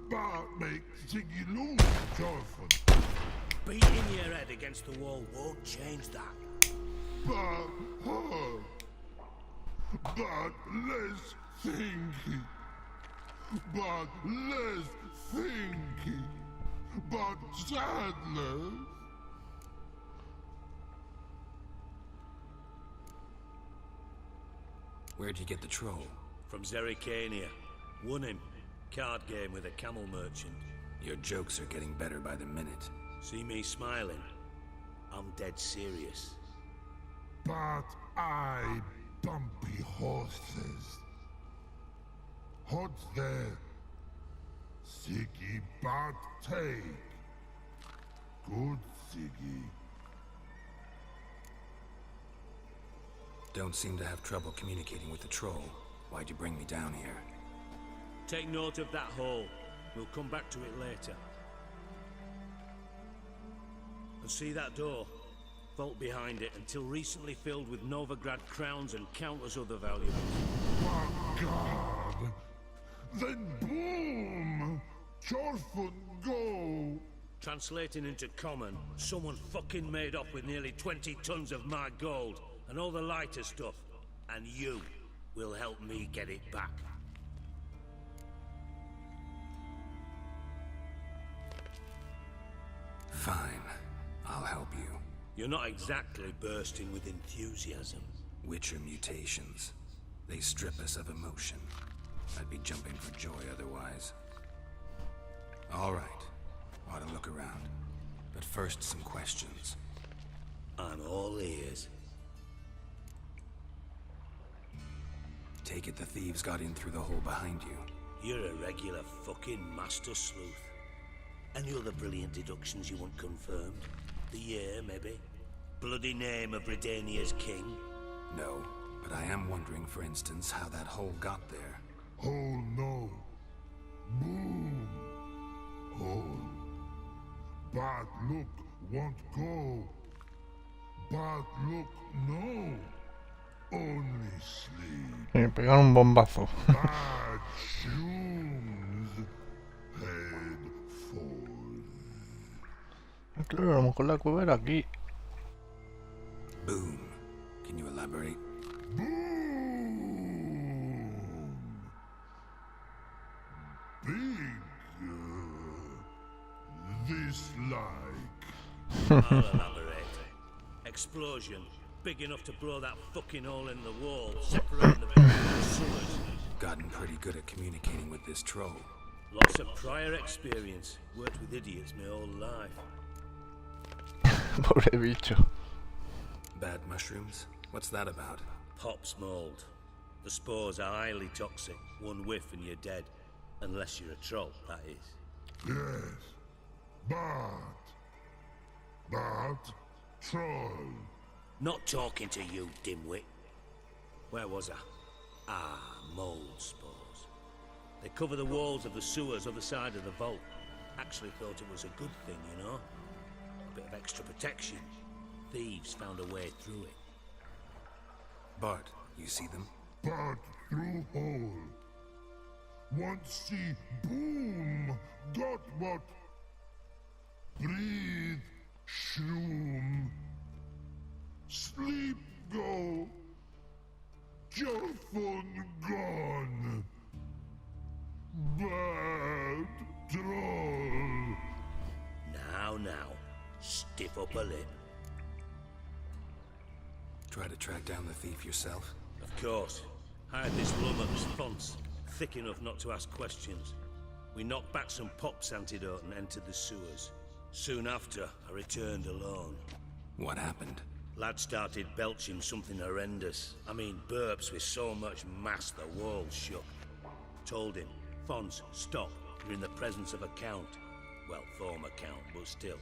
Bart makes Ziggy lose, Jonathan. Beating your head against the wall won't change that. Bart hurt. But less thinky. But less thinky. But sadness. Where'd you get the troll? From Zerrikania. Won him. Card game with a camel merchant. Your jokes are getting better by the minute. See me smiling? I'm dead serious. But I bumpy horses. Hot there. Siggy but take. Good Siggy. Don't seem to have trouble communicating with the troll. Why'd you bring me down here? Take note of that hole. We'll come back to it later. And see that door? Vault behind it, until recently filled with Novigrad crowns and countless other valuables. My God! Then boom! Chorfun go! Translating into common, someone fucking made off with nearly 20 tons of my gold, and all the lighter stuff. And you will help me get it back. Fine. I'll help you. You're not exactly bursting with enthusiasm. Witcher mutations. They strip us of emotion. I'd be jumping for joy otherwise. All right. Ought to look around. But first, some questions. I'm all ears. Take it the thieves got in through the hole behind you. You're a regular fucking master sleuth. Any other brilliant deductions you want confirmed? The year, maybe? Bloody name of Redania's king? No, but I am wondering, for instance, how that hole got there. Hole no. Boom. Hole. But look won't go. But look no. Only sleep. Me pegaron un bombazo. Bad shoes. Head fall. Claro, a lo mejor la cueva era aquí. Boom. Can you elaborate? Boom. Big. This like. I'll elaborate. Explosion. Big enough to blow that fucking hole in the wall, separating the building from the sewers. Gotten pretty good at communicating with this troll. Lots of prior experience. Worked with idiots my whole life. Pobre bicho. Bad mushrooms? What's that about? Pops mold. The spores are highly toxic. One whiff and you're dead. Unless you're a troll, that is. Yes. But troll. Not talking to you, dimwit. Where was I? Ah, mold spores. They cover the walls of the sewers other side of the vault. Actually thought it was a good thing, you know? A bit of extra protection. Thieves found a way through it. Bart, you see them? But through hole. Once see boom. Got what? Breathe. Shroom. Sleep go. Your phone gone. Bad troll. Now. Stiff up a lip. Try to track down the thief yourself? Of course. Hired this lummox Fonce, thick enough not to ask questions. We knocked back some pops antidote and entered the sewers. Soon after, I returned alone. What happened? Lad started belching something horrendous. I mean, burps with so much mass the walls shook. Told him, Fonce, stop. You're in the presence of a count. Well, former count, but still.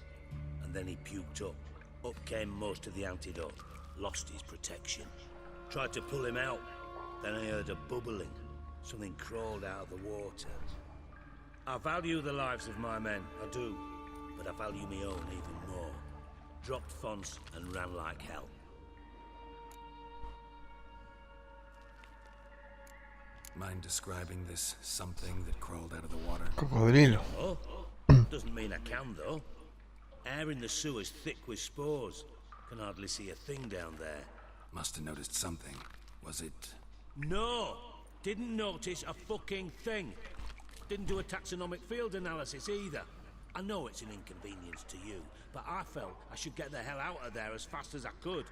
And then he puked up. Up came most of the antidote. Lost his protection. Tried to pull him out. Then I heard a bubbling. Something crawled out of the water. I value the lives of my men, I do. But I value my own even more. Dropped Fonce and ran like hell. Mind describing this something that crawled out of the water? Cocodrilo. Oh, doesn't mean I can, though. Air in the sewer's thick with spores. Can hardly see a thing down there. Must have noticed something. Was it... No! Didn't notice a fucking thing. Didn't do a taxonomic field analysis either. I know it's an inconvenience to you, but I felt I should get the hell out of there as fast as I could.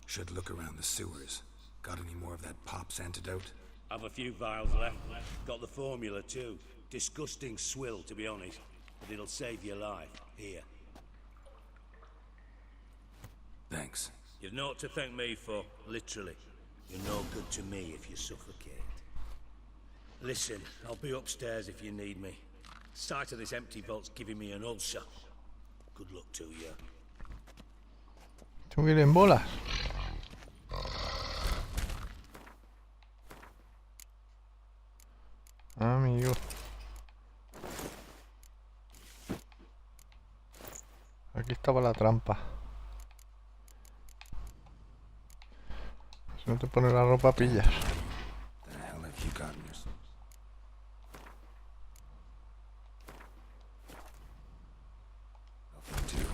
Should look around the sewers. Got any more of that Pop's antidote? I've a few vials left. Got the formula too. Disgusting swill, to be honest. but it'll save your life. Here. Thanks. You've naught to thank me for, literally. You're no good to me if you suffocate. Listen, I'll be upstairs if you need me. Sight of this empty vault's giving me an ulcer. Good luck to you. Tengo que ir en bolas. Amigo. Aquí estaba la trampa. Si no te pones la ropa, pillas. The hell have you gotten yourself? Nothing to.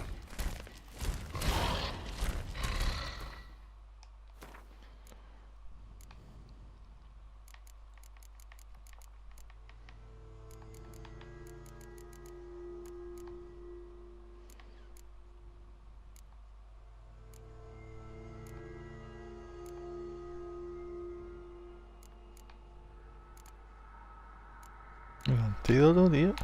El antídoto, tío.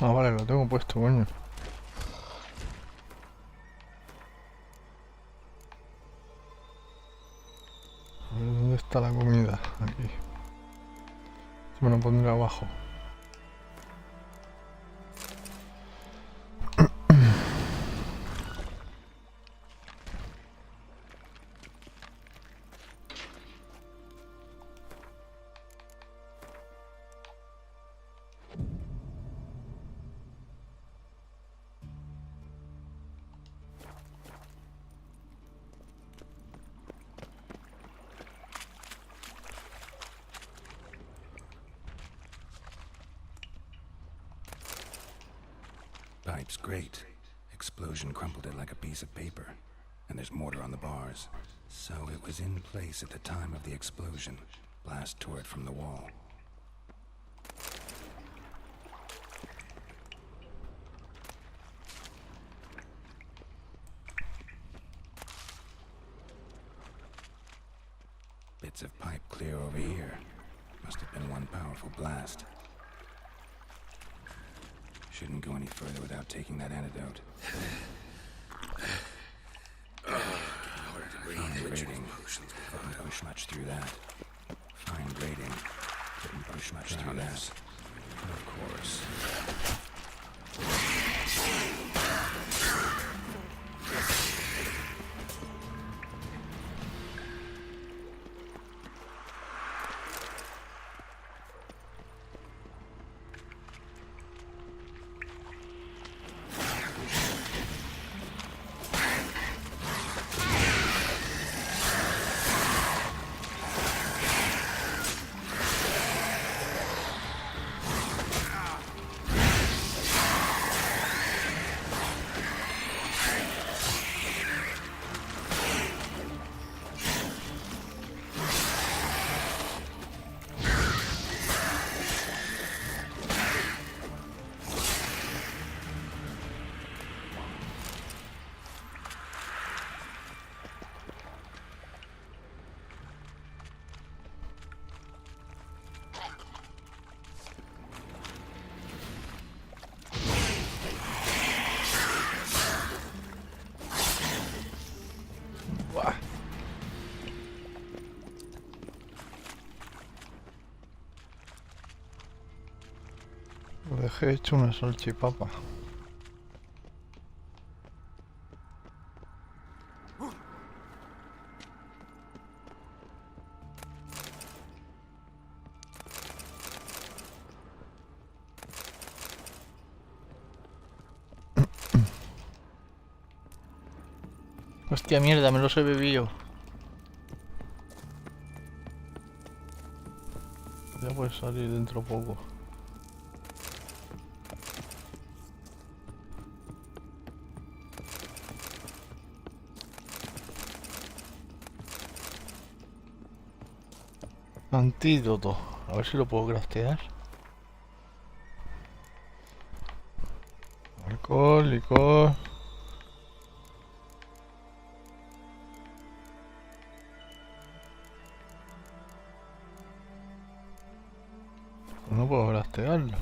Ah, vale, lo tengo puesto, coño. A ver, ¿dónde está la comida? Aquí. Me lo pondré abajo. Pipe's great. Explosion crumpled it like a piece of paper. And there's mortar on the bars. So it was in place at the time of the explosion. Blast tore it from the wall. Bits of pipe clear over here. Must have been one powerful blast. Shouldn't go any further without taking that antidote. Fine grading. Couldn't push much through that. Fine grading. Couldn't push much through that. Of course. Lo dejé hecho una salchipapa. Hostia mierda, me los he bebido. puedes salir dentro poco. Antídoto. A ver si lo puedo craftear. Alcohol, licor. Pues no puedo craftearlo.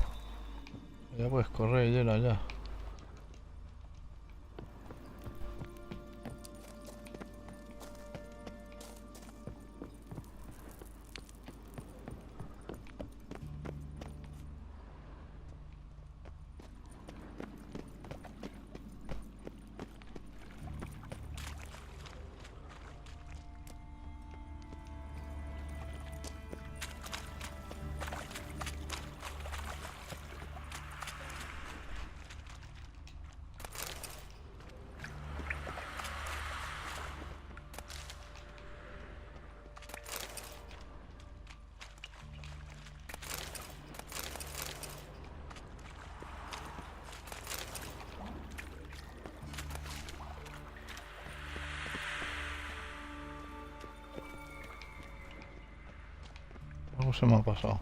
Ya puedes correr, hielo ya. Algo se me ha pasado.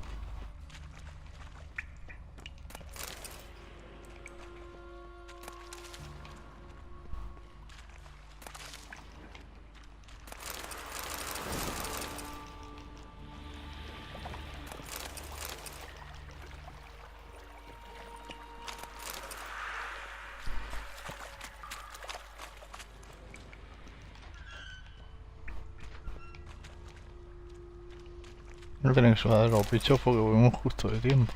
No tenéis que dar los bichos porque volvemos justo de tiempo.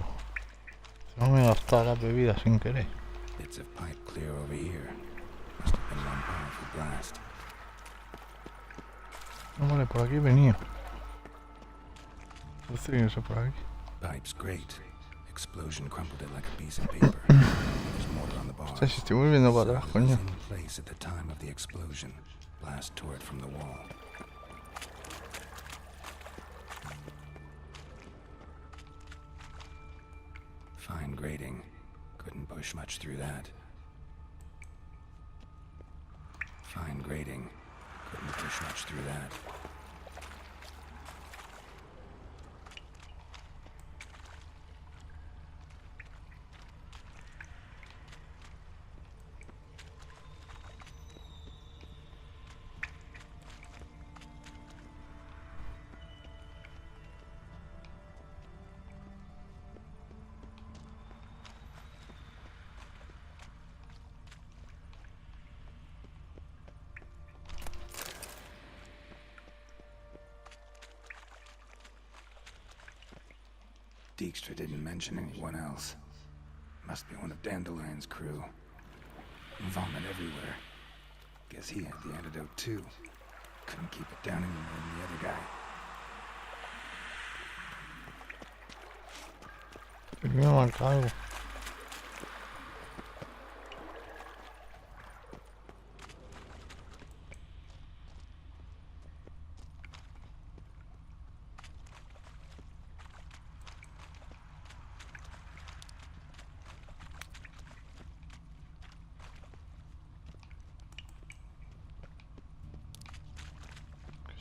No me he gastado las bebidas sin querer. Bits of pipe clear over here. Must have been one powerful blast. No, vale, por aquí he venido. Entonces tiene que ser por aquí. Pipe's great. Explosion crumpled it like a piece of paper. There's mortar on the bar. Hostia, si estoy volviendo para atrás, coño. In place at the time of the explosion. Blast tore it from the wall. Fine grating. Couldn't push much through that. Fine grating. Couldn't push much through that. Dijkstra didn't mention anyone else. Must be one of Dandelion's crew. Vomit everywhere. Guess he had the antidote too. Couldn't keep it down any more than the other guy. Primero marca algo.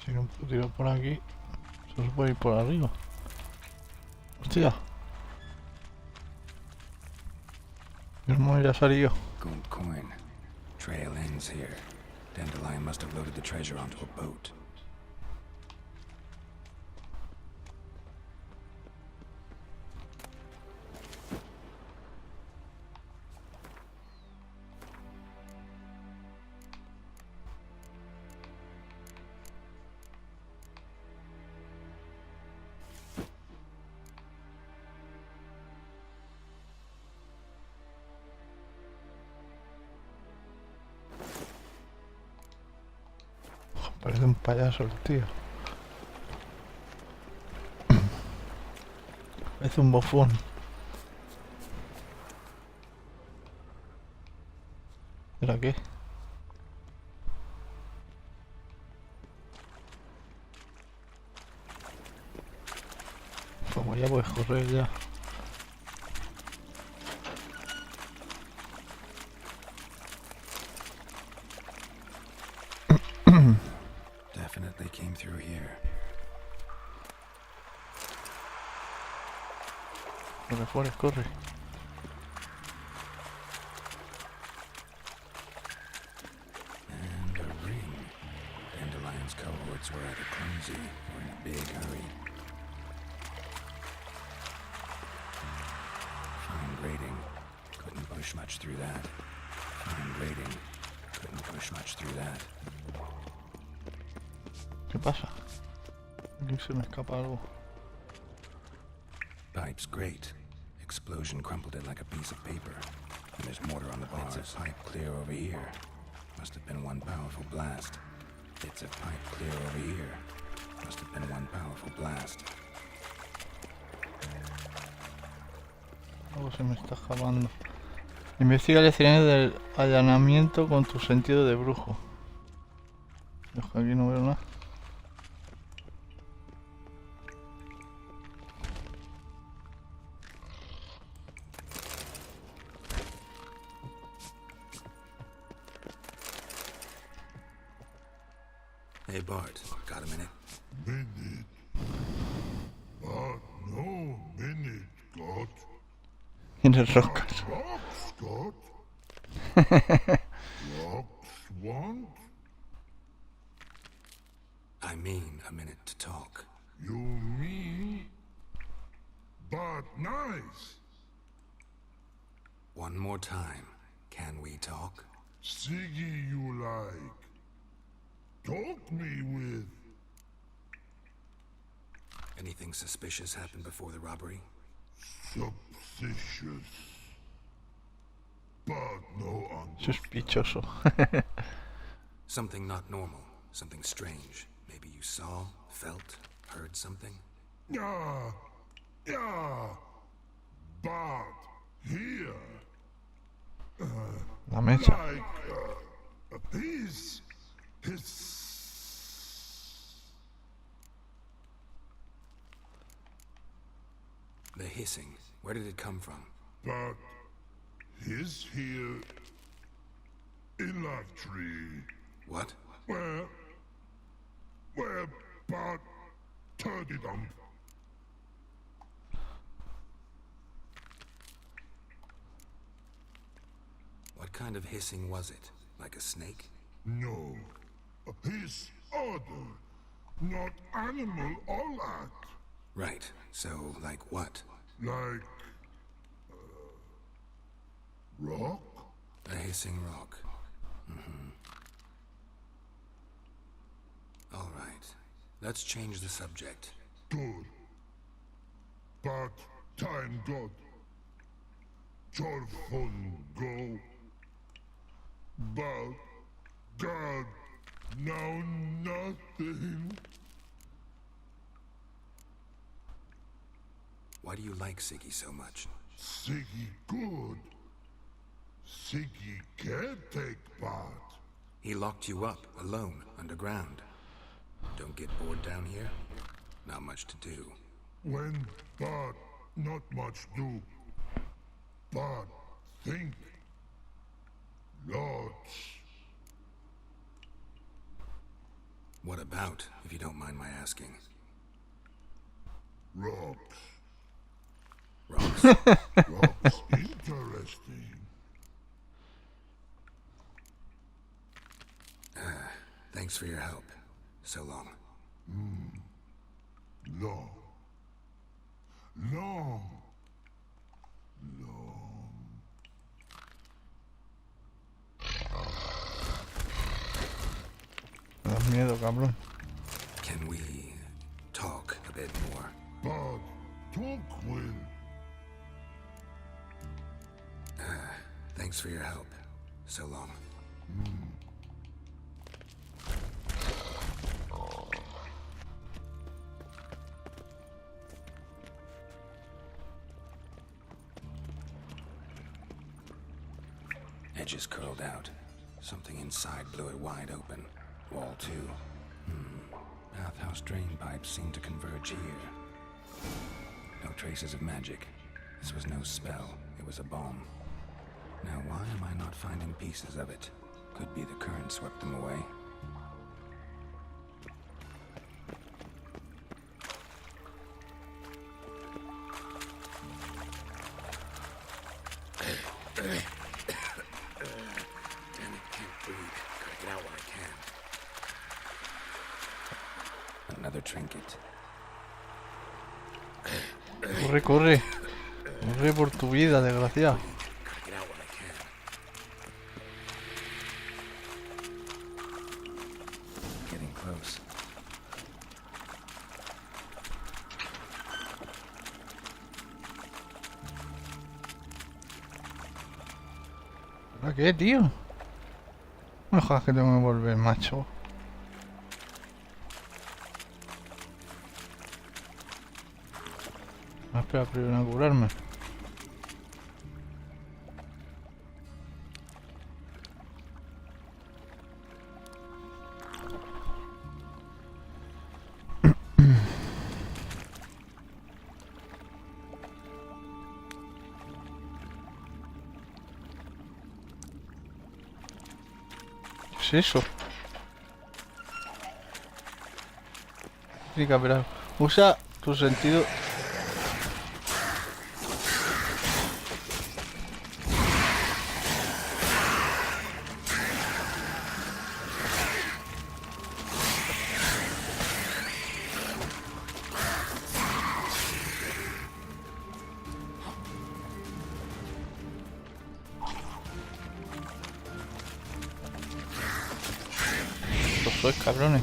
Si no puedo tirar por aquí, solo se puede ir por arriba. Hostia. Mi hermano ya salió. Gold coin. Trail ends here. Dandelion must have loaded the treasure onto a boat. Parece un payaso el tío. Parece un bofón. ¿Era qué? Pues Pues ya puedes correr ya. Definitely came through here. Corre, Forrest, corre. And a ring. Dandelion's cohorts were either clumsy or in a big hurry. Fine grading. Couldn't push much through that. Fine grading. Couldn't push much through that. ¿Qué pasa? Aquí se me escapa algo. Pipe's great. Explosion crumpled it like a piece of paper. And there's mortar on the bits of pipe clear over here. Must have been one powerful blast. Bits of pipe clear over here. Must have been one powerful blast. Algo se me está escapando. Investiga el escenario del allanamiento con tu sentido de brujo. Yo que aquí no veo nada. Hey Bart, got a minute? Minute. But no minute, Scott. Tienes rocas. Rock, Scott. Rocks want? I mean a minute to talk. You mean? But nice. One more time. Can we talk? Siggy you like. Talk me with. Anything suspicious happened before the robbery? Suspicious. But no Sospechoso. Something not normal. Something strange. Maybe you saw, felt, heard something? Yeah. But here. La mecha. Like, his. The hissing. Where did it come from? But his here in Love Tree. What? Where but turdy dump. What kind of hissing was it? Like a snake? No. His other. Not animal all that. Right. So, like what? Like... rock? A hissing rock. All right. Let's change the subject. Good. But time God. Jorfun go. But God now nothing. Why do you like Siggy so much? Siggy good. Siggy can't take part. He locked you up, alone, underground. Don't get bored down here? Not much to do. When but not much do. But think. Lots. What about, if you don't mind my asking? Rocks. Rocks? Rocks interesting. Thanks for your help. So long. Long. Me das miedo, cabrón. Can we talk a bit more? But talk will. Thanks for your help. So long. Edges curled out. Something inside blew it wide open. Wall 2. Bathhouse drain pipes seem to converge here. No traces of magic. This was no spell. It was a bomb. Now, why am I not finding pieces of it? Could be the current swept them away. Damn it, can't breathe. Gotta get out while I can. Another trinket. Corre, corre. Corre por tu vida, desgraciado. Gotta get out while I can. Getting close. ¿Para qué, tío? No jodas que tengo que volver, macho. Espera primero a curarme. ¿Qué es eso? Explica, pero usa tu sentido. Sois cabrones.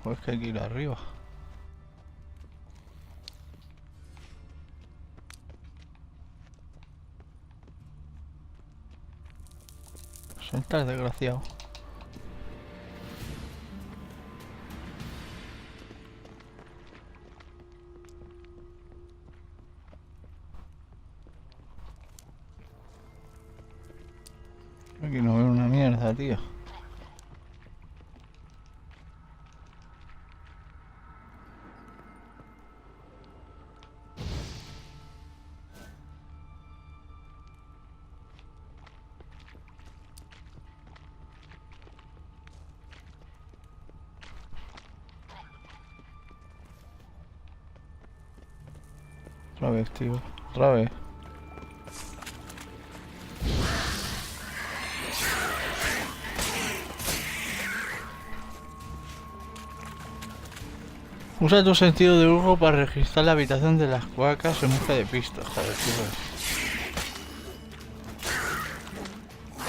Pues que hay que ir arriba. Suelta, desgraciado. Aquí no veo una mierda, tío. Otra vez, tío. Otra vez. Usa tu sentido de ojo para registrar la habitación de las cloacas en busca de pistas. Joder, tío.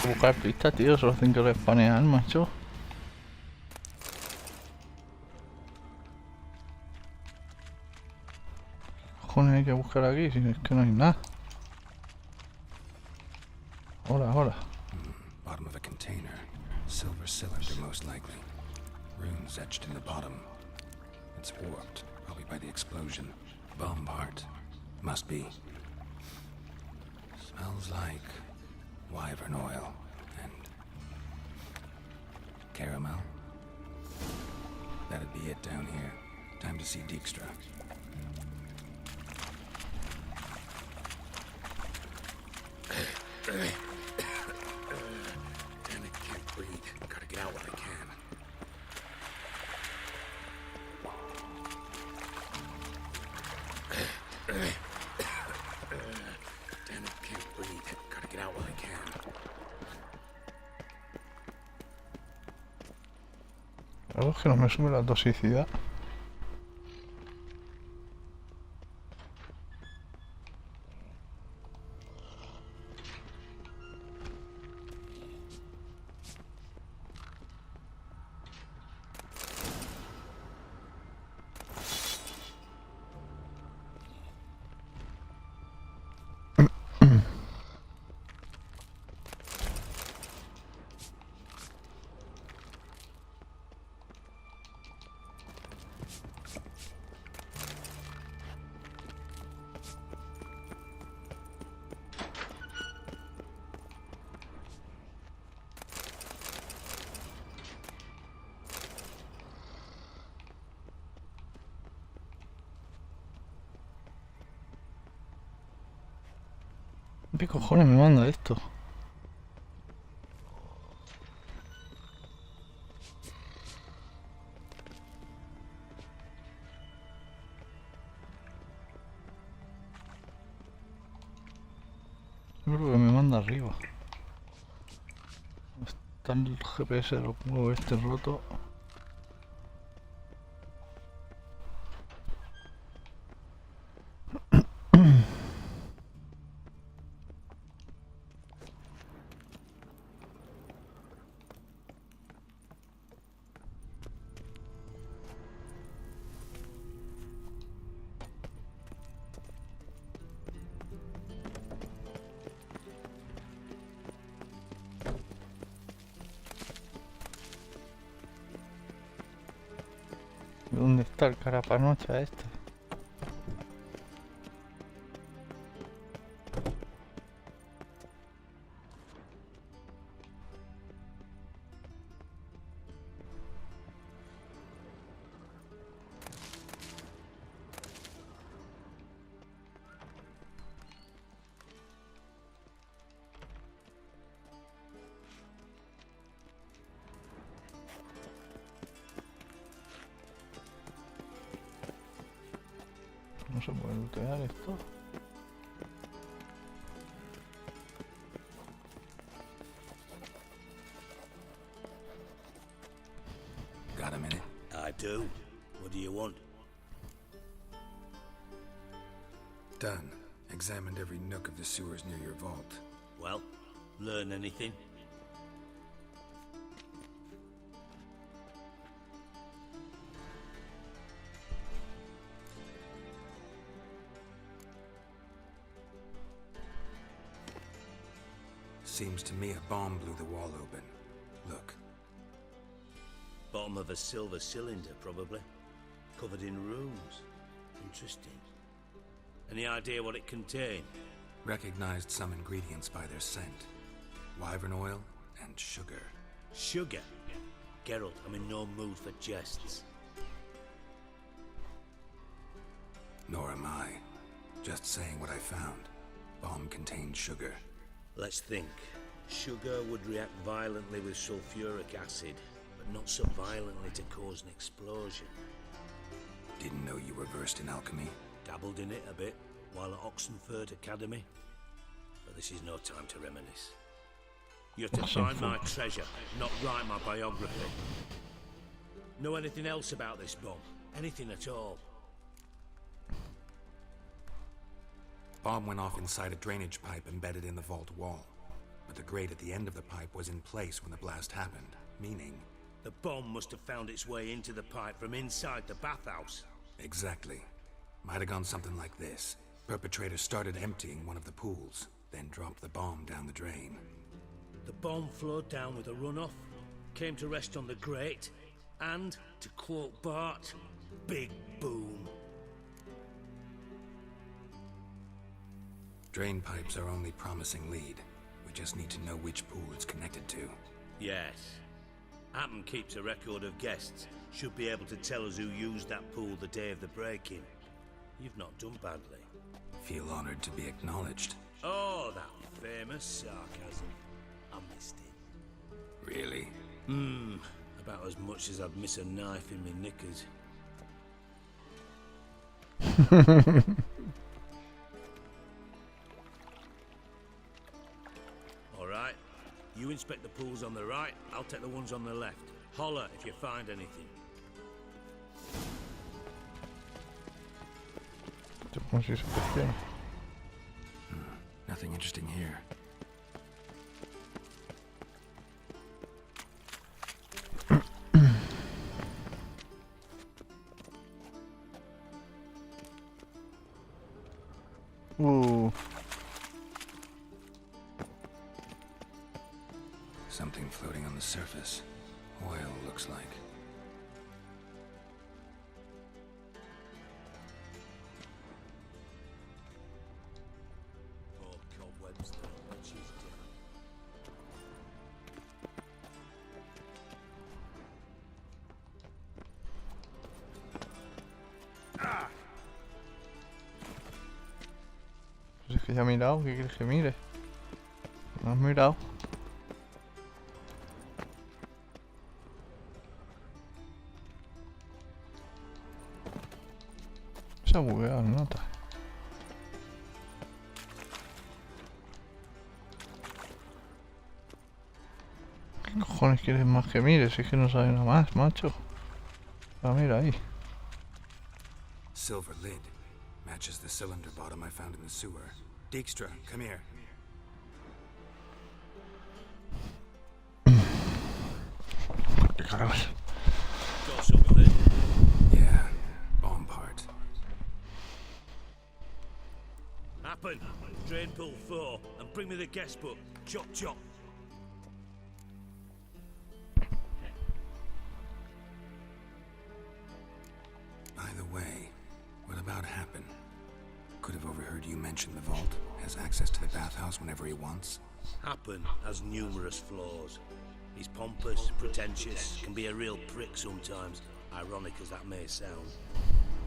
Buscar pistas, tío. Solo hacen que respanear, macho. Cojones hay que buscar aquí, si es que no hay nada. Ahora. Bottom of a container. Silver cylinder, most likely. Runes etched in the bottom. It's warped, probably by the explosion. Bomb part. Must be. Smells like wyvern oil and caramel. That'd be it down here. Time to see Dijkstra. Damn it, can't breathe. Gotta get out while I can. Damn it, can't breathe. Gotta get out while I can. Claro, es que no me sube la toxicidad. ¿Qué cojones me manda esto? Yo creo que me manda arriba. Está el GPS, lo pongo este roto. ¿Dónde está el carapanocha este? No se puede lootear esto. Got a minute? I do. What do you want? Done. Examined every nook of the sewers near your vault. Well, learn anything? Seems to me a bomb blew the wall open. Look. Bottom of a silver cylinder, probably. Covered in runes. Interesting. Any idea what it contained? Recognized some ingredients by their scent. Wyvern oil and sugar. Sugar? Geralt, I'm in no mood for jests. Nor am I. Just saying what I found. Bomb contained sugar. Let's think. Sugar would react violently with sulfuric acid, but not so violently to cause an explosion. Didn't know you were versed in alchemy. Dabbled in it a bit while at Oxenford Academy. But this is no time to reminisce. You're to find my treasure, not write my biography. Know anything else about this bomb? Anything at all? Bomb went off inside a drainage pipe embedded in the vault wall. But the grate at the end of the pipe was in place when the blast happened, meaning... The bomb must have found its way into the pipe from inside the bathhouse. Exactly. Might have gone something like this. Perpetrator started emptying one of the pools, then dropped the bomb down the drain. The bomb flowed down with a runoff, came to rest on the grate, and, to quote Bart, big boom. Drain pipes are only promising lead. We just need to know which pool it's connected to. Yes. Appen keeps a record of guests. Should be able to tell us who used that pool the day of the break-in. You've not done badly. Feel honored to be acknowledged. Oh, that famous sarcasm. I missed it. Really? About as much as I'd miss a knife in me knickers. Alright. You inspect the pools on the right, I'll take the ones on the left. Holler if you find anything. Como si se cuestiona. Nothing interesting here. Something floating on the surface. Oil, looks like. Oh, cobwebs there, but she's different. Pues es que ya he mirado, ¿qué quieres que mire? ¿No has mirado? Se ha bugueado, nota. ¿Qué cojones quieres más que mire? Si es que no sabe nada más, macho. Ah, mira ahí. Silver lid. Matches the cylinder bottom I found in the sewer. Dijkstra, come here. ¿Qué cargas? Got something? Yeah, bomb part. Happen. Drain pool 4 and bring me the guest book. Chop chop. By the way, what about Happen? Could have overheard you mention the vault. Has access to the bathhouse whenever he wants. Happen has numerous flaws. He's pompous, pretentious, can be a real prick sometimes, ironic as that may sound.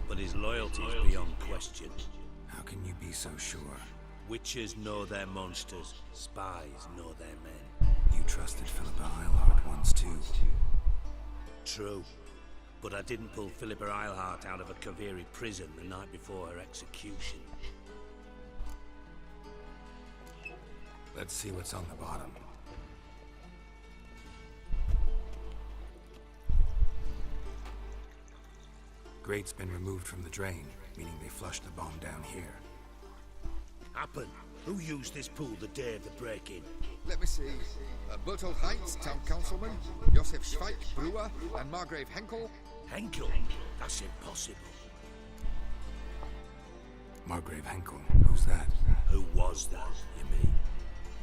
But his loyalty is beyond question. How can you be so sure? Witches know their monsters, spies know their men. You trusted Philippa Eilhart once too. True. But I didn't pull Philippa Eilhart out of a Kaviri prison the night before her execution. Let's see what's on the bottom. Grate's been removed from the drain, meaning they flushed the bomb down here. Happen. Who used this pool the day of the break-in? Let me see. Bertold Heinz, town councilman, Josef Schweik, brewer, and Margrave Henkel. Henkel? That's impossible. Margrave Henkel? Who's that? Who was that, you mean?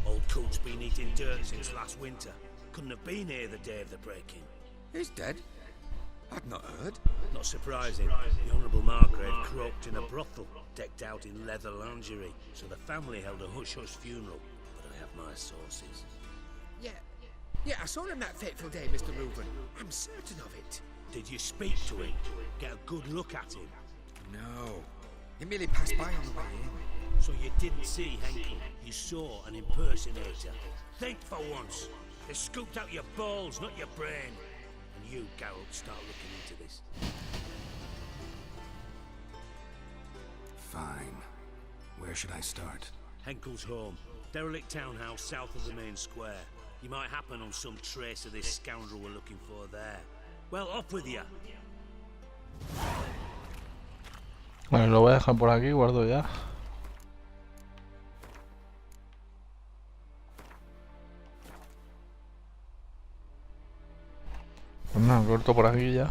Old coot's been eating dirt since last winter. Couldn't have been here the day of the break-in. He's dead? I'd not heard. Not surprising. The Honourable Margrave croaked in a brothel, decked out in leather lingerie, so the family held a hush-hush funeral. But I have my sources. Yeah, I saw him that fateful day, Mr. Reuven. I'm certain of it. Did you speak to him? Get a good look at him? No. He merely passed by on the way in. So you didn't see Henkel? You saw an impersonator? Think for once. They scooped out your balls, not your brain. And you, Geralt, start looking into this. Fine. Where should I start? Henkel's home. Derelict townhouse south of the main square. You might happen on some trace of this scoundrel we're looking for there. Well, up with you. Vale, lo voy a dejar por aquí, guardo ya. Pues nada, corto por aquí ya.